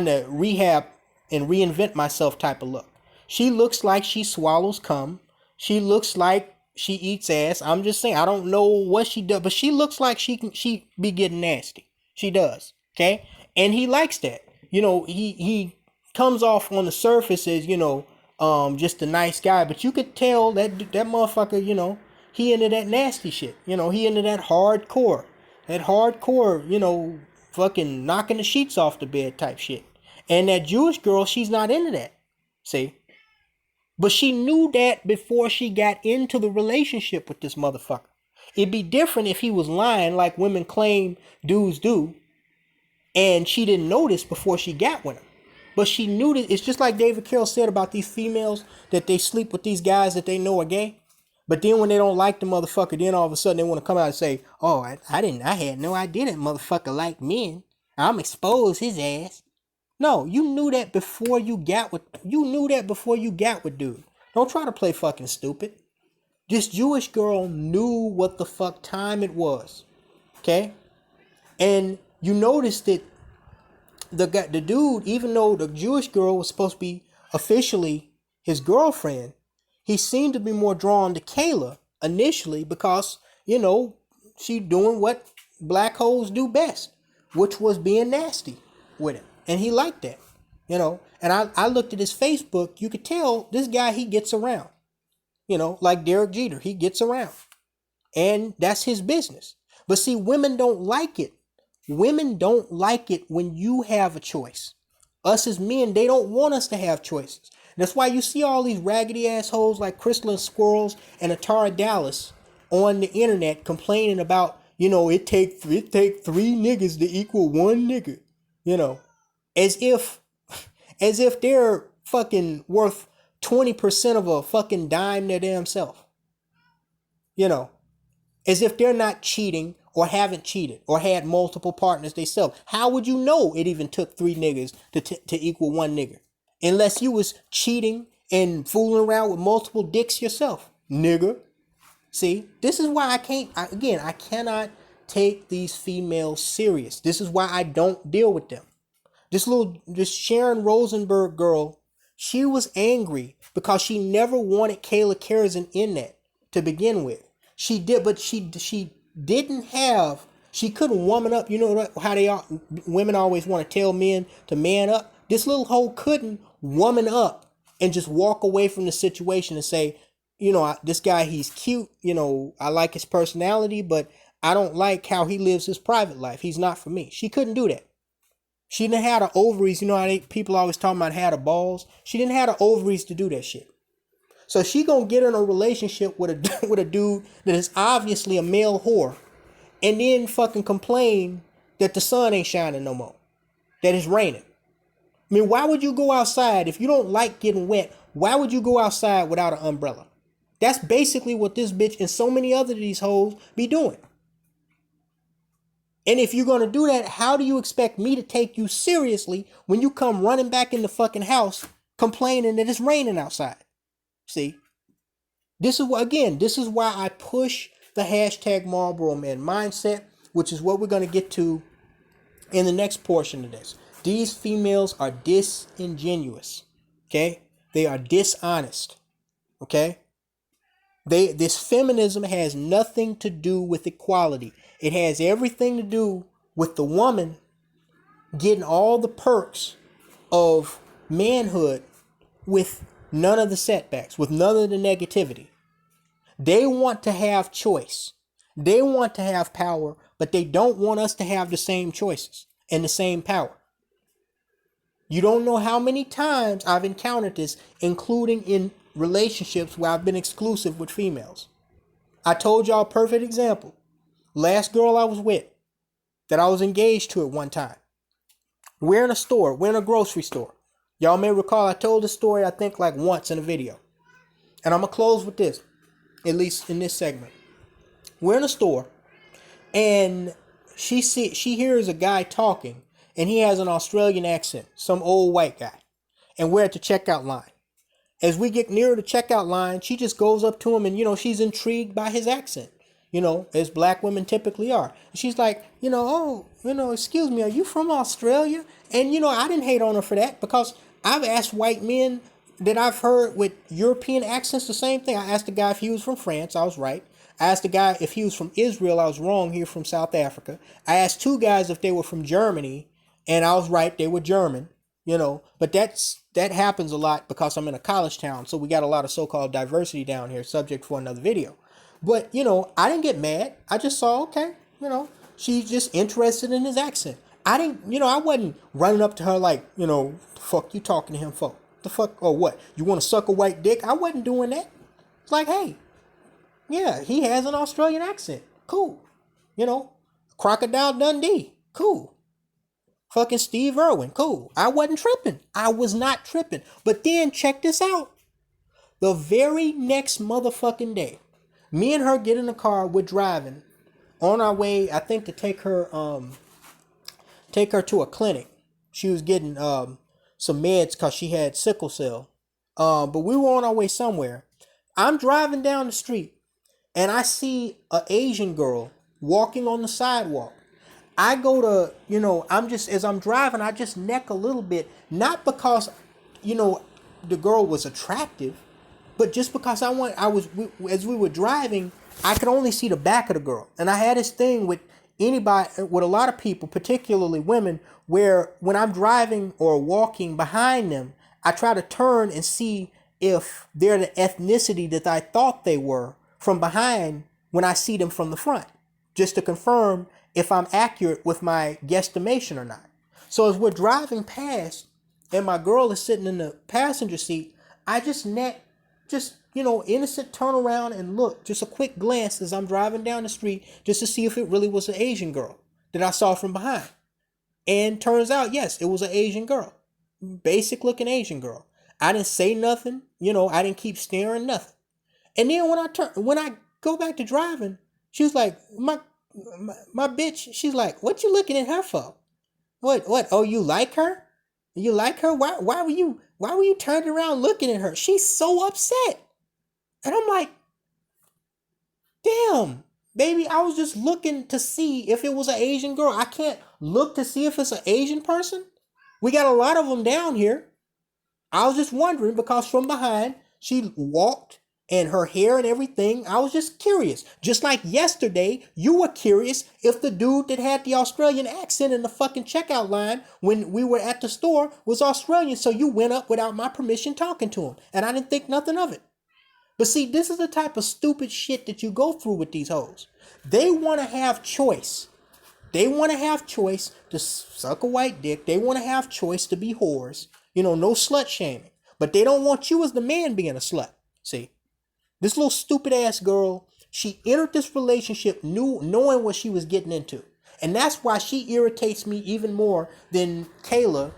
to rehab and reinvent myself type of look. She looks like she swallows cum. She looks like she eats ass. I'm just saying, I don't know what she does, but she looks like she be getting nasty. She does. Okay. And he likes that. He comes off on the surface as, just a nice guy, but you could tell that motherfucker, he into that nasty shit. He into that hardcore, fucking knocking the sheets off the bed type shit. And that Jewish girl, she's not into that. See? But she knew that before she got into the relationship with this motherfucker. It'd be different if he was lying like women claim dudes do, and she didn't notice before she got with him. But she knew that. It's just like David Carroll said about these females, that they sleep with these guys that they know are gay. But then when they don't like the motherfucker, then all of a sudden they want to come out and say, oh, I had no idea that motherfucker liked men. I'm expose his ass. No, you knew that before you got with dude. Don't try to play fucking stupid. This Jewish girl knew what the fuck time it was. Okay? And you notice that the dude, even though the Jewish girl was supposed to be officially his girlfriend, he seemed to be more drawn to Kayla initially because, she doing what black hoes do best, which was being nasty with him. And he liked that, And I looked at his Facebook. You could tell this guy, he gets around. Like Derek Jeter, he gets around. And that's his business. But see, women don't like it. Women don't like it when you have a choice. Us as men, they don't want us to have choices. That's why you see all these raggedy assholes like Crystalline Squirrels and Atara Dallas on the internet complaining about, it take 3 niggas to equal 1 nigga. As if they're fucking worth 20% of a fucking dime their damn self. As if they're not cheating or haven't cheated or had multiple partners themselves. How would you know it even took 3 niggas to equal 1 nigga? Unless you was cheating and fooling around with multiple dicks yourself, nigga. See, this is why I cannot take these females serious. This is why I don't deal with them. This Sharon Rosenberg girl, she was angry because she never wanted Kayla Karazin in that to begin with. She did, but she didn't have, she couldn't woman up. You know how women always want to tell men to man up? This little hoe couldn't woman up and just walk away from the situation and say, this guy, he's cute. I like his personality, but I don't like how he lives his private life. He's not for me. She couldn't do that. She didn't have the ovaries. How people always talking about had the balls. She didn't have the ovaries to do that shit. So she gonna get in a relationship with a dude that is obviously a male whore, and then fucking complain that the sun ain't shining no more. that it's raining. I mean, why would you go outside if you don't like getting wet? Why would you go outside without an umbrella? That's basically what this bitch and so many other of these hoes be doing. And if you're going to do that, how do you expect me to take you seriously when you come running back in the fucking house complaining that it's raining outside? See? This is why I push the hashtag Marlboro Man mindset, which is what we're going to get to in the next portion of this. These females are disingenuous. Okay? They are dishonest. Okay? This feminism has nothing to do with equality. It has everything to do with the woman getting all the perks of manhood with none of the setbacks, with none of the negativity. They want to have choice. They want to have power, but they don't want us to have the same choices and the same power. You don't know how many times I've encountered this, including in relationships where I've been exclusive with females. I told y'all a perfect example. Last girl I was with, that I was engaged to at one time. We're in a store. We're in a grocery store. Y'all may recall I told the story, I think, like once in a video. And I'm going to close with this, at least in this segment. We're in a store, and she hears a guy talking, and he has an Australian accent, some old white guy. And we're at the checkout line. As we get nearer the checkout line, she just goes up to him and, she's intrigued by his accent, as black women typically are. And she's like, excuse me, are you from Australia? And, I didn't hate on her for that because I've asked white men that I've heard with European accents the same thing. I asked the guy if he was from France. I was right. I asked the guy if he was from Israel. I was wrong. He was from South Africa. I asked two guys if they were from Germany, and I was right. They were German. But that happens a lot because I'm in a college town, so we got a lot of so-called diversity down here, subject for another video. But, I didn't get mad. I just saw, okay, she's just interested in his accent. I didn't, I wasn't running up to her like, the fuck you talking to him for? The fuck, or what? You want to suck a white dick? I wasn't doing that. It's like, hey, yeah, he has an Australian accent. Cool. Crocodile Dundee. Cool. Fucking Steve Irwin. Cool. I wasn't tripping. I was not tripping. But then check this out. The very next motherfucking day, me and her get in the car. We're driving on our way, I think, to take her to a clinic. She was getting some meds because she had sickle cell. But we were on our way somewhere. I'm driving down the street and I see an Asian girl walking on the sidewalk. I go to, as I'm driving, I just neck a little bit. Not because, the girl was attractive, but just because as we were driving, I could only see the back of the girl. And I had this thing with with a lot of people, particularly women, where when I'm driving or walking behind them, I try to turn and see if they're the ethnicity that I thought they were from behind when I see them from the front, just to confirm if I'm accurate with my guesstimation or not. So as we're driving past and my girl is sitting in the passenger seat, I innocent turn around and look, just a quick glance as I'm driving down the street just to see if it really was an Asian girl that I saw from behind. And turns out, yes, it was an Asian girl. Basic looking Asian girl. I didn't say nothing, I didn't keep staring, nothing. And then when I go back to driving, she was like, my bitch, she's like, what you looking at her for? What? Oh, you like her? You like her? Why were you turned around looking at her? She's so upset. And I'm like, damn, baby, I was just looking to see if it was an Asian girl. I can't look to see if it's an Asian person. We got a lot of them down here. I was just wondering because from behind, she walked and her hair and everything. I was just curious. Just like yesterday, you were curious if the dude that had the Australian accent in the fucking checkout line when we were at the store was Australian. So you went up without my permission talking to him. And I didn't think nothing of it. But see, this is the type of stupid shit that you go through with these hoes. They want to have choice. They want to have choice to suck a white dick. They want to have choice to be whores. No slut shaming. But they don't want you as the man being a slut. See, this little stupid ass girl, she entered this relationship knowing what she was getting into. And that's why she irritates me even more than Kayla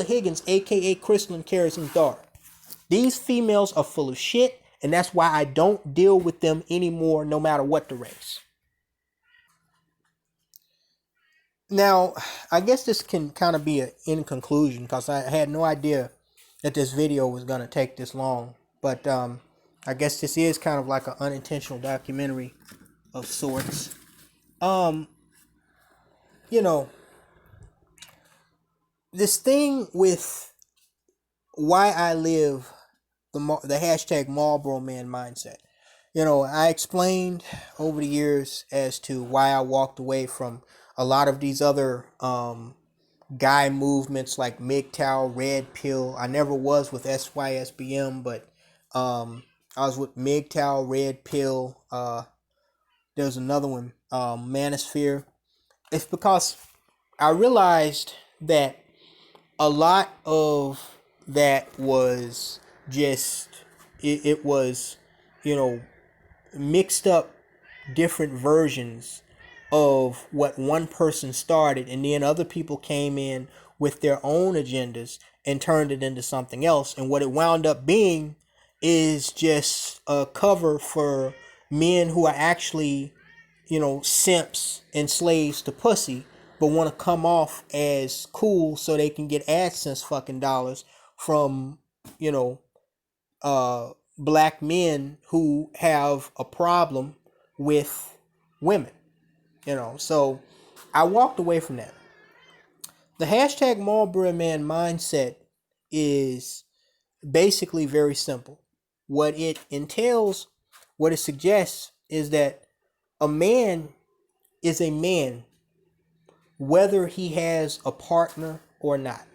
Higgins, aka Crystal and Karazin's daughter. These females are full of shit, and that's why I don't deal with them anymore, no matter what the race. Now, I guess this can kind of be an in conclusion, because I had no idea that this video was going to take this long. But I guess this is kind of like an unintentional documentary of sorts. You know, this thing with why I live the hashtag Marlboro Man mindset. You know, I explained over the years as to why I walked away from a lot of these other guy movements like MGTOW, Red Pill. I never was with SYSBM, but I was with MGTOW, Red Pill. There's another one, Manosphere. It's because I realized that a lot of that was just it was, you know, mixed up different versions of what one person started, and then other people came in with their own agendas and turned it into something else. And what it wound up being is just a cover for men who are actually, you know, simps and slaves to pussy, but want to come off as cool so they can get AdSense fucking dollars from, you know, black men who have a problem with women, you know. So I walked away from that. The hashtag Marlboro Man mindset is basically very simple. What it entails, what it suggests, is that a man is a man whether he has a partner or not,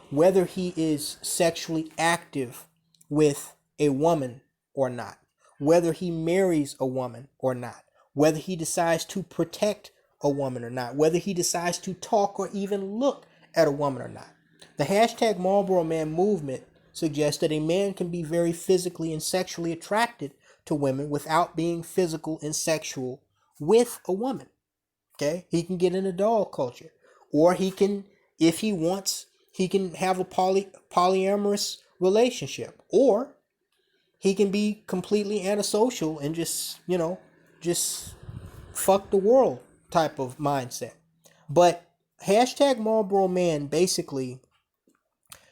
whether he is sexually active with a woman or not, whether he marries a woman or not, whether he decides to protect a woman or not, whether he decides to talk or even look at a woman or not. The hashtag Marlboro Man movement suggests that a man can be very physically and sexually attracted to women without being physical and sexual with a woman. Okay, he can get into dog culture, or he can, if he wants, he can have a polyamorous relationship, or he can be completely antisocial and just, you know, just fuck the world type of mindset. But hashtag Marlboro Man basically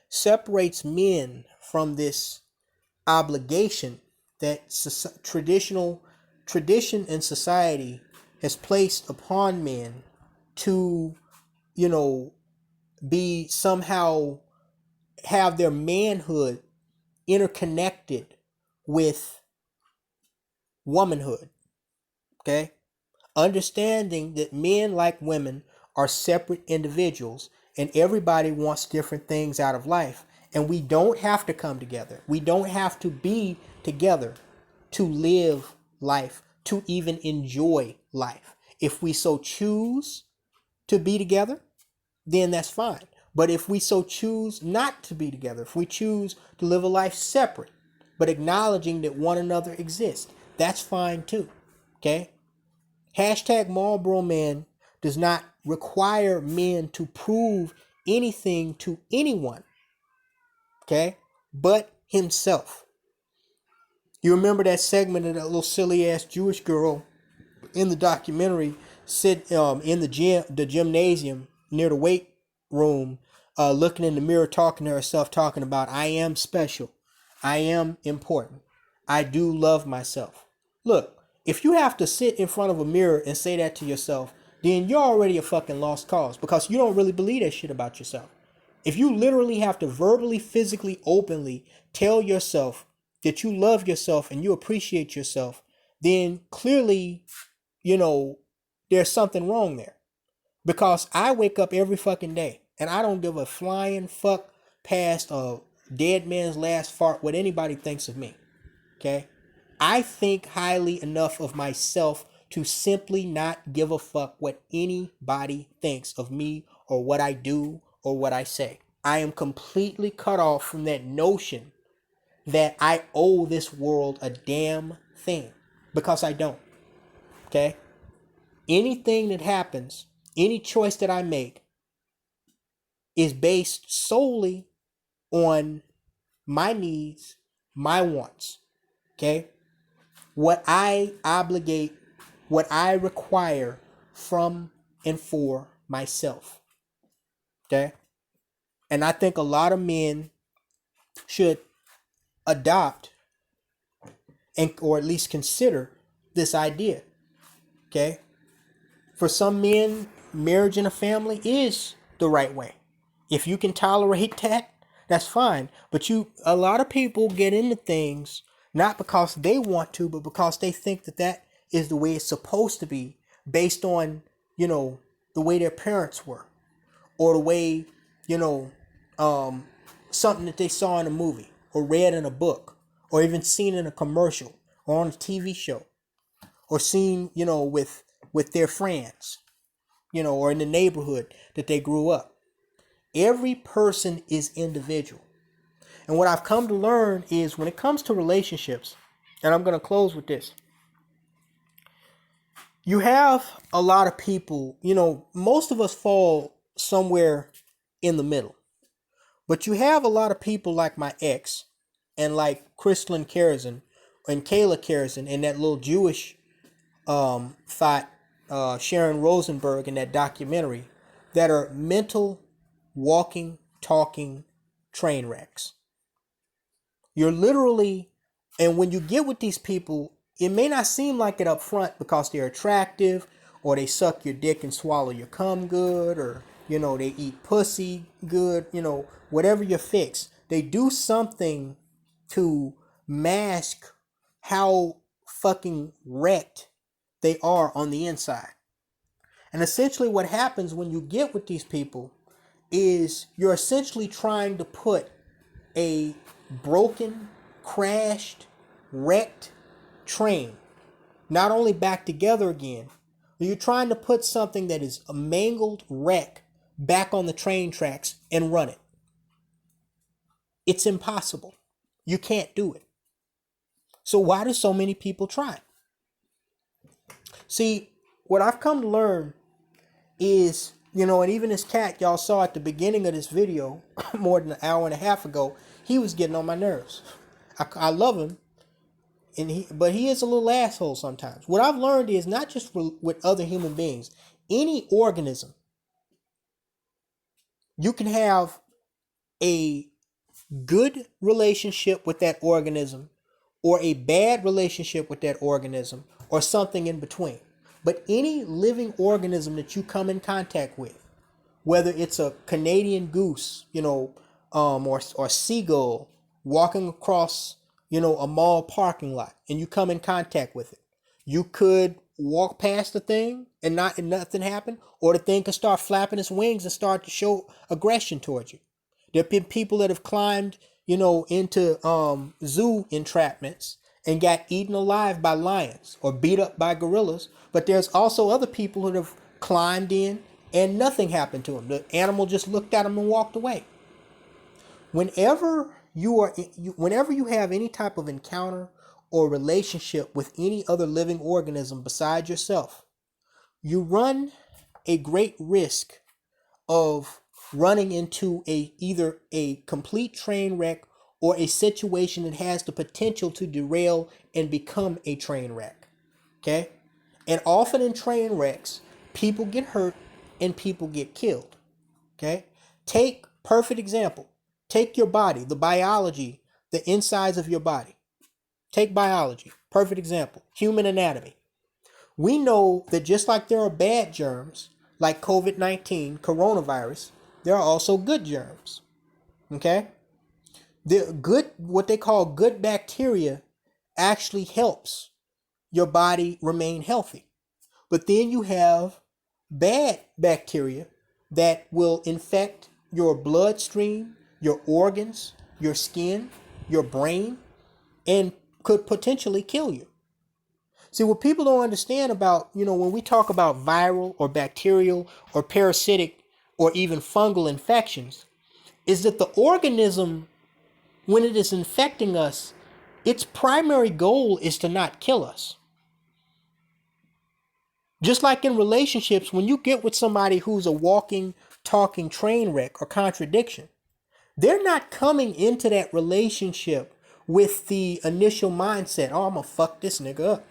separates men from this obligation that tradition and society has placed upon men to, you know, be somehow have their manhood interconnected with womanhood. Okay? Understanding that men, like women, are separate individuals, and everybody wants different things out of life. And we don't have to come together. We don't have to be together to live life, to even enjoy life. If we so choose to be together, then that's fine. But if we so choose not to be together, if we choose to live a life separate, but acknowledging that one another exists, that's fine too. Okay? Hashtag Marlboro Man does not require men to prove anything to anyone, okay, but himself. You remember that segment of that little silly ass Jewish girl in the documentary sit in the gymnasium near the weight room, looking in the mirror, talking to herself, talking about, I am special, I am important, I do love myself. Look, if you have to sit in front of a mirror and say that to yourself, then you're already a fucking lost cause, because you don't really believe that shit about yourself. If you literally have to verbally, physically, openly tell yourself that you love yourself and you appreciate yourself, then clearly, you know, there's something wrong there. Because I wake up every fucking day and I don't give a flying fuck past a dead man's last fart what anybody thinks of me. Okay? I think highly enough of myself to simply not give a fuck what anybody thinks of me or what I do or what I say. I am completely cut off from that notion that I owe this world a damn thing, because I don't. Okay? anything that happens, any choice that I make is based solely on my needs, my wants. Okay? What I obligate, what I require from and for myself. Okay? And I think a lot of men should adopt and or at least consider this idea. Okay? For some men, marriage and a family is the right way. If you can tolerate that, that's fine. But a lot of people get into things not because they want to, but because they think that that is the way it's supposed to be, based on, the way their parents were, or the way, something that they saw in a movie, or read in a book, or even seen in a commercial, or on a TV show, or seen, with their friends, or in the neighborhood that they grew up. Every person is individual. And what I've come to learn is when it comes to relationships, and I'm going to close with this. You have a lot of people, most of us fall somewhere in the middle. But you have a lot of people like my ex and like Karazin and Kayla Karazin and that little Jewish thought, Sharon Rosenberg in that documentary, that are mental, walking, talking train wrecks. You're literally, and when you get with these people, it may not seem like it up front because they're attractive, or they suck your dick and swallow your cum good, or, they eat pussy good, whatever your fix. They do something to mask how fucking wrecked they are on the inside. And essentially what happens when you get with these people is you're essentially trying to put a broken, crashed, wrecked train not only back together again, but you're trying to put something that is a mangled wreck back on the train tracks and run it. It's impossible. You can't do it. So why do so many people try? See, what I've come to learn is, and even this cat y'all saw at the beginning of this video more than an hour and a half ago, he was getting on my nerves. I love him, but he is a little asshole sometimes. What I've learned is not just with other human beings, any organism, you can have a good relationship with that organism, or a bad relationship with that organism, or something in between. But any living organism that you come in contact with, whether it's a Canadian goose, or seagull walking across, a mall parking lot, and you come in contact with it, you could walk past the thing and nothing happen, or the thing could start flapping its wings and start to show aggression towards you. There have been people that have climbed, into zoo entrapments and got eaten alive by lions or beat up by gorillas. But there's also other people that have climbed in and nothing happened to them. The animal just looked at them and walked away. Whenever you have any type of encounter or relationship with any other living organism besides yourself, you run a great risk of running into either a complete train wreck or a situation that has the potential to derail and become a train wreck. Okay? And often in train wrecks, people get hurt and people get killed. Okay? Take perfect example. Take your body, the biology, the insides of your body. Take biology. Perfect example. Human anatomy. We know that just like there are bad germs, like COVID-19, coronavirus, there are also good germs. Okay? The good, what they call good bacteria, actually helps your body remain healthy. But then you have bad bacteria that will infect your bloodstream, your organs, your skin, your brain, and could potentially kill you. See, what people don't understand about, when we talk about viral or bacterial or parasitic or even fungal infections, is that the organism, when it is infecting us, its primary goal is to not kill us. Just like in relationships, when you get with somebody who's a walking, talking train wreck or contradiction, they're not coming into that relationship with the initial mindset, oh, I'm gonna fuck this nigga up.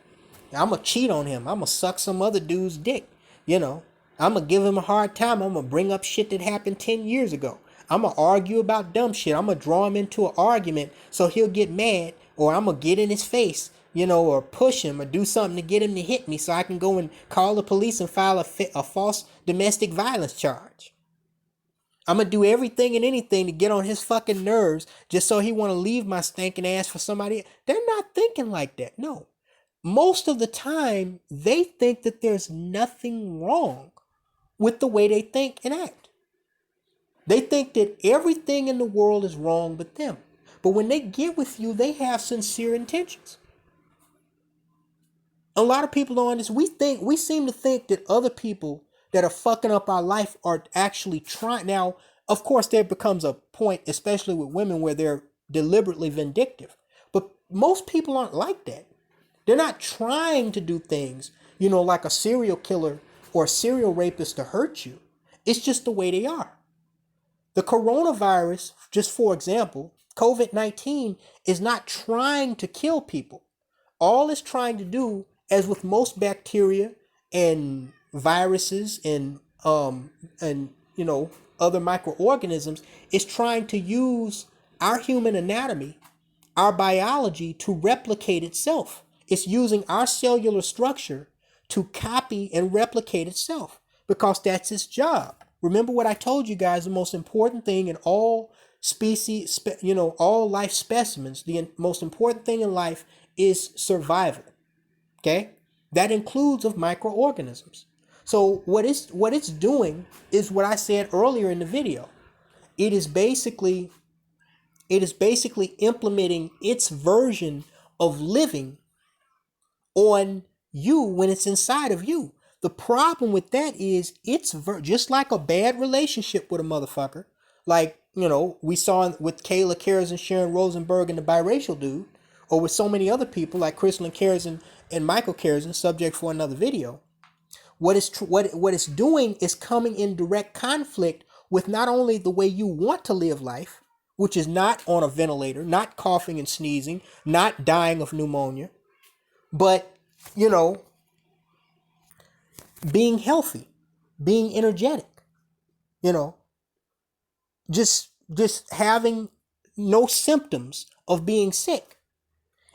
I'm gonna cheat on him. I'm gonna suck some other dude's dick. You know, I'm gonna give him a hard time. I'm gonna bring up shit that happened 10 years ago. I'm gonna argue about dumb shit. I'm gonna draw him into an argument so he'll get mad, or I'm gonna get in his face, you know, or push him or do something to get him to hit me so I can go and call the police and file a false domestic violence charge. I'm gonna do everything and anything to get on his fucking nerves just so he wanna leave my stinking ass for somebody. They're not thinking like that. No. Most of the time, they think that there's nothing wrong with the way they think and act. They think that everything in the world is wrong but them. But when they get with you, they have sincere intentions. A lot of people don't understand. We seem to think that other people that are fucking up our life are actually trying. Now, of course, there becomes a point, especially with women, where they're deliberately vindictive. But most people aren't like that. They're not trying to do things, you know, like a serial killer or a serial rapist to hurt you. It's just the way they are. The coronavirus, just for example, COVID-19 is not trying to kill people. All it's trying to do, as with most bacteria and viruses and you know, other microorganisms, is trying to use our human anatomy, our biology, to replicate itself. It's using our cellular structure to copy and replicate itself because that's its job. Remember what I told you guys, the most important thing in all species, you know, all life specimens, the most important thing in life is survival. Okay? That includes of microorganisms. So what it's doing is what I said earlier in the video. It is basically implementing its version of living on you when it's inside of you. The problem with that is it's just like a bad relationship with a motherfucker. Like, you know, we saw with Kayla, Karazin, Sharon Rosenberg, and the biracial dude, or with so many other people like Crystal Karazin and Michael Karazin, subject for another video. What it's doing is coming in direct conflict with not only the way you want to live life, which is not on a ventilator, not coughing and sneezing, not dying of pneumonia, but, you know, being healthy, being energetic, you know, just having no symptoms of being sick.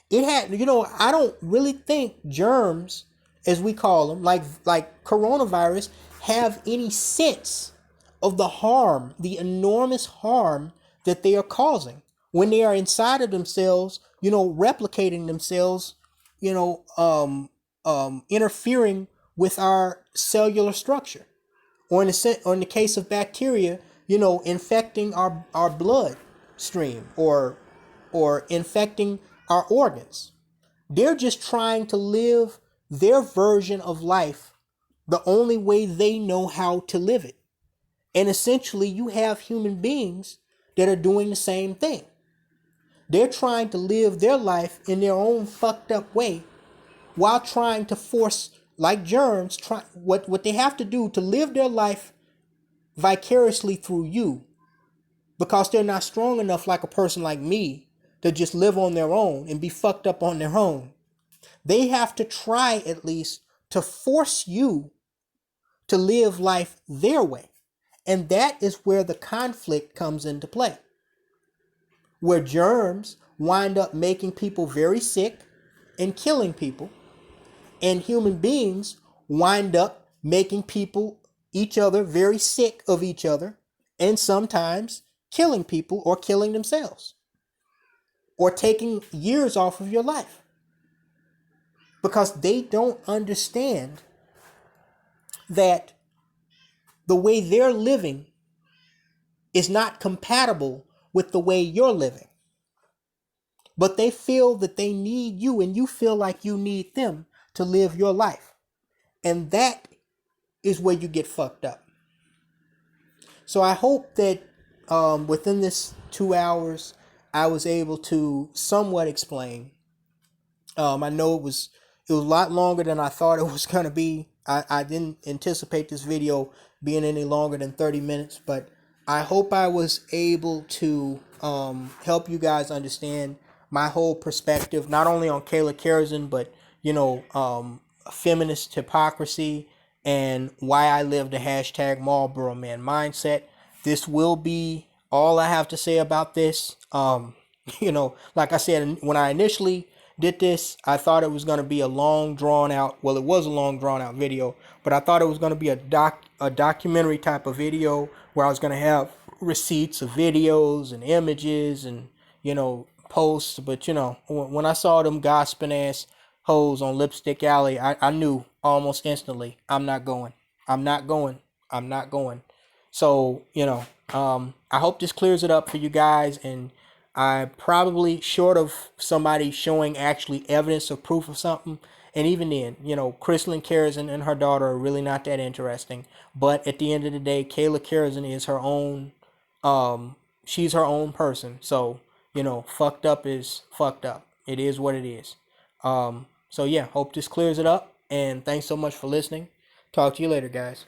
It had, you know, I don't really think germs, as we call them, like coronavirus, have any sense of the harm, the enormous harm that they are causing when they are inside of themselves, you know, replicating themselves, you know, interfering with our cellular structure, or in the case of bacteria, you know, infecting our blood stream or infecting our organs. They're just trying to live their version of life the only way they know how to live it. And essentially, you have human beings that are doing the same thing. They're trying to live their life in their own fucked up way while trying to force, like germs, what they have to do to live their life vicariously through you, because they're not strong enough like a person like me to just live on their own and be fucked up on their own. They have to try at least to force you to live life their way. And that is where the conflict comes into play, where germs wind up making people very sick and killing people, and human beings wind up making each other very sick of each other, and sometimes killing people or killing themselves, or taking years off of your life, because they don't understand that the way they're living is not compatible with the way you're living. But they feel that they need you, and you feel like you need them to live your life. And that is where you get fucked up. So I hope that within this 2 hours, I was able to somewhat explain. I know it was a lot longer than I thought it was going to be. I didn't anticipate this video being any longer than 30 minutes, but I hope I was able to help you guys understand my whole perspective, not only on Kayla Karazin, but feminist hypocrisy and why I live the hashtag Marlboro Man mindset. This will be all I have to say about this. Like I said, when I initially did this, I thought it was going to be a long drawn out, well, it was a long drawn out video, but I thought it was going to be a documentary type of video where I was going to have receipts of videos and images and, posts. But, when I saw them gossiping ass hoes on Lipstick Alley, I knew almost instantly, I'm not going. I'm not going. I'm not going. So, I hope this clears it up for you guys. And I probably, short of somebody showing actually evidence or proof of something, and even then, Crystalline Karazin and her daughter are really not that interesting. But at the end of the day, Kayla Karazin is her own, she's her own person. So, fucked up is fucked up. It is what it is. So yeah, hope this clears it up. And thanks so much for listening. Talk to you later, guys.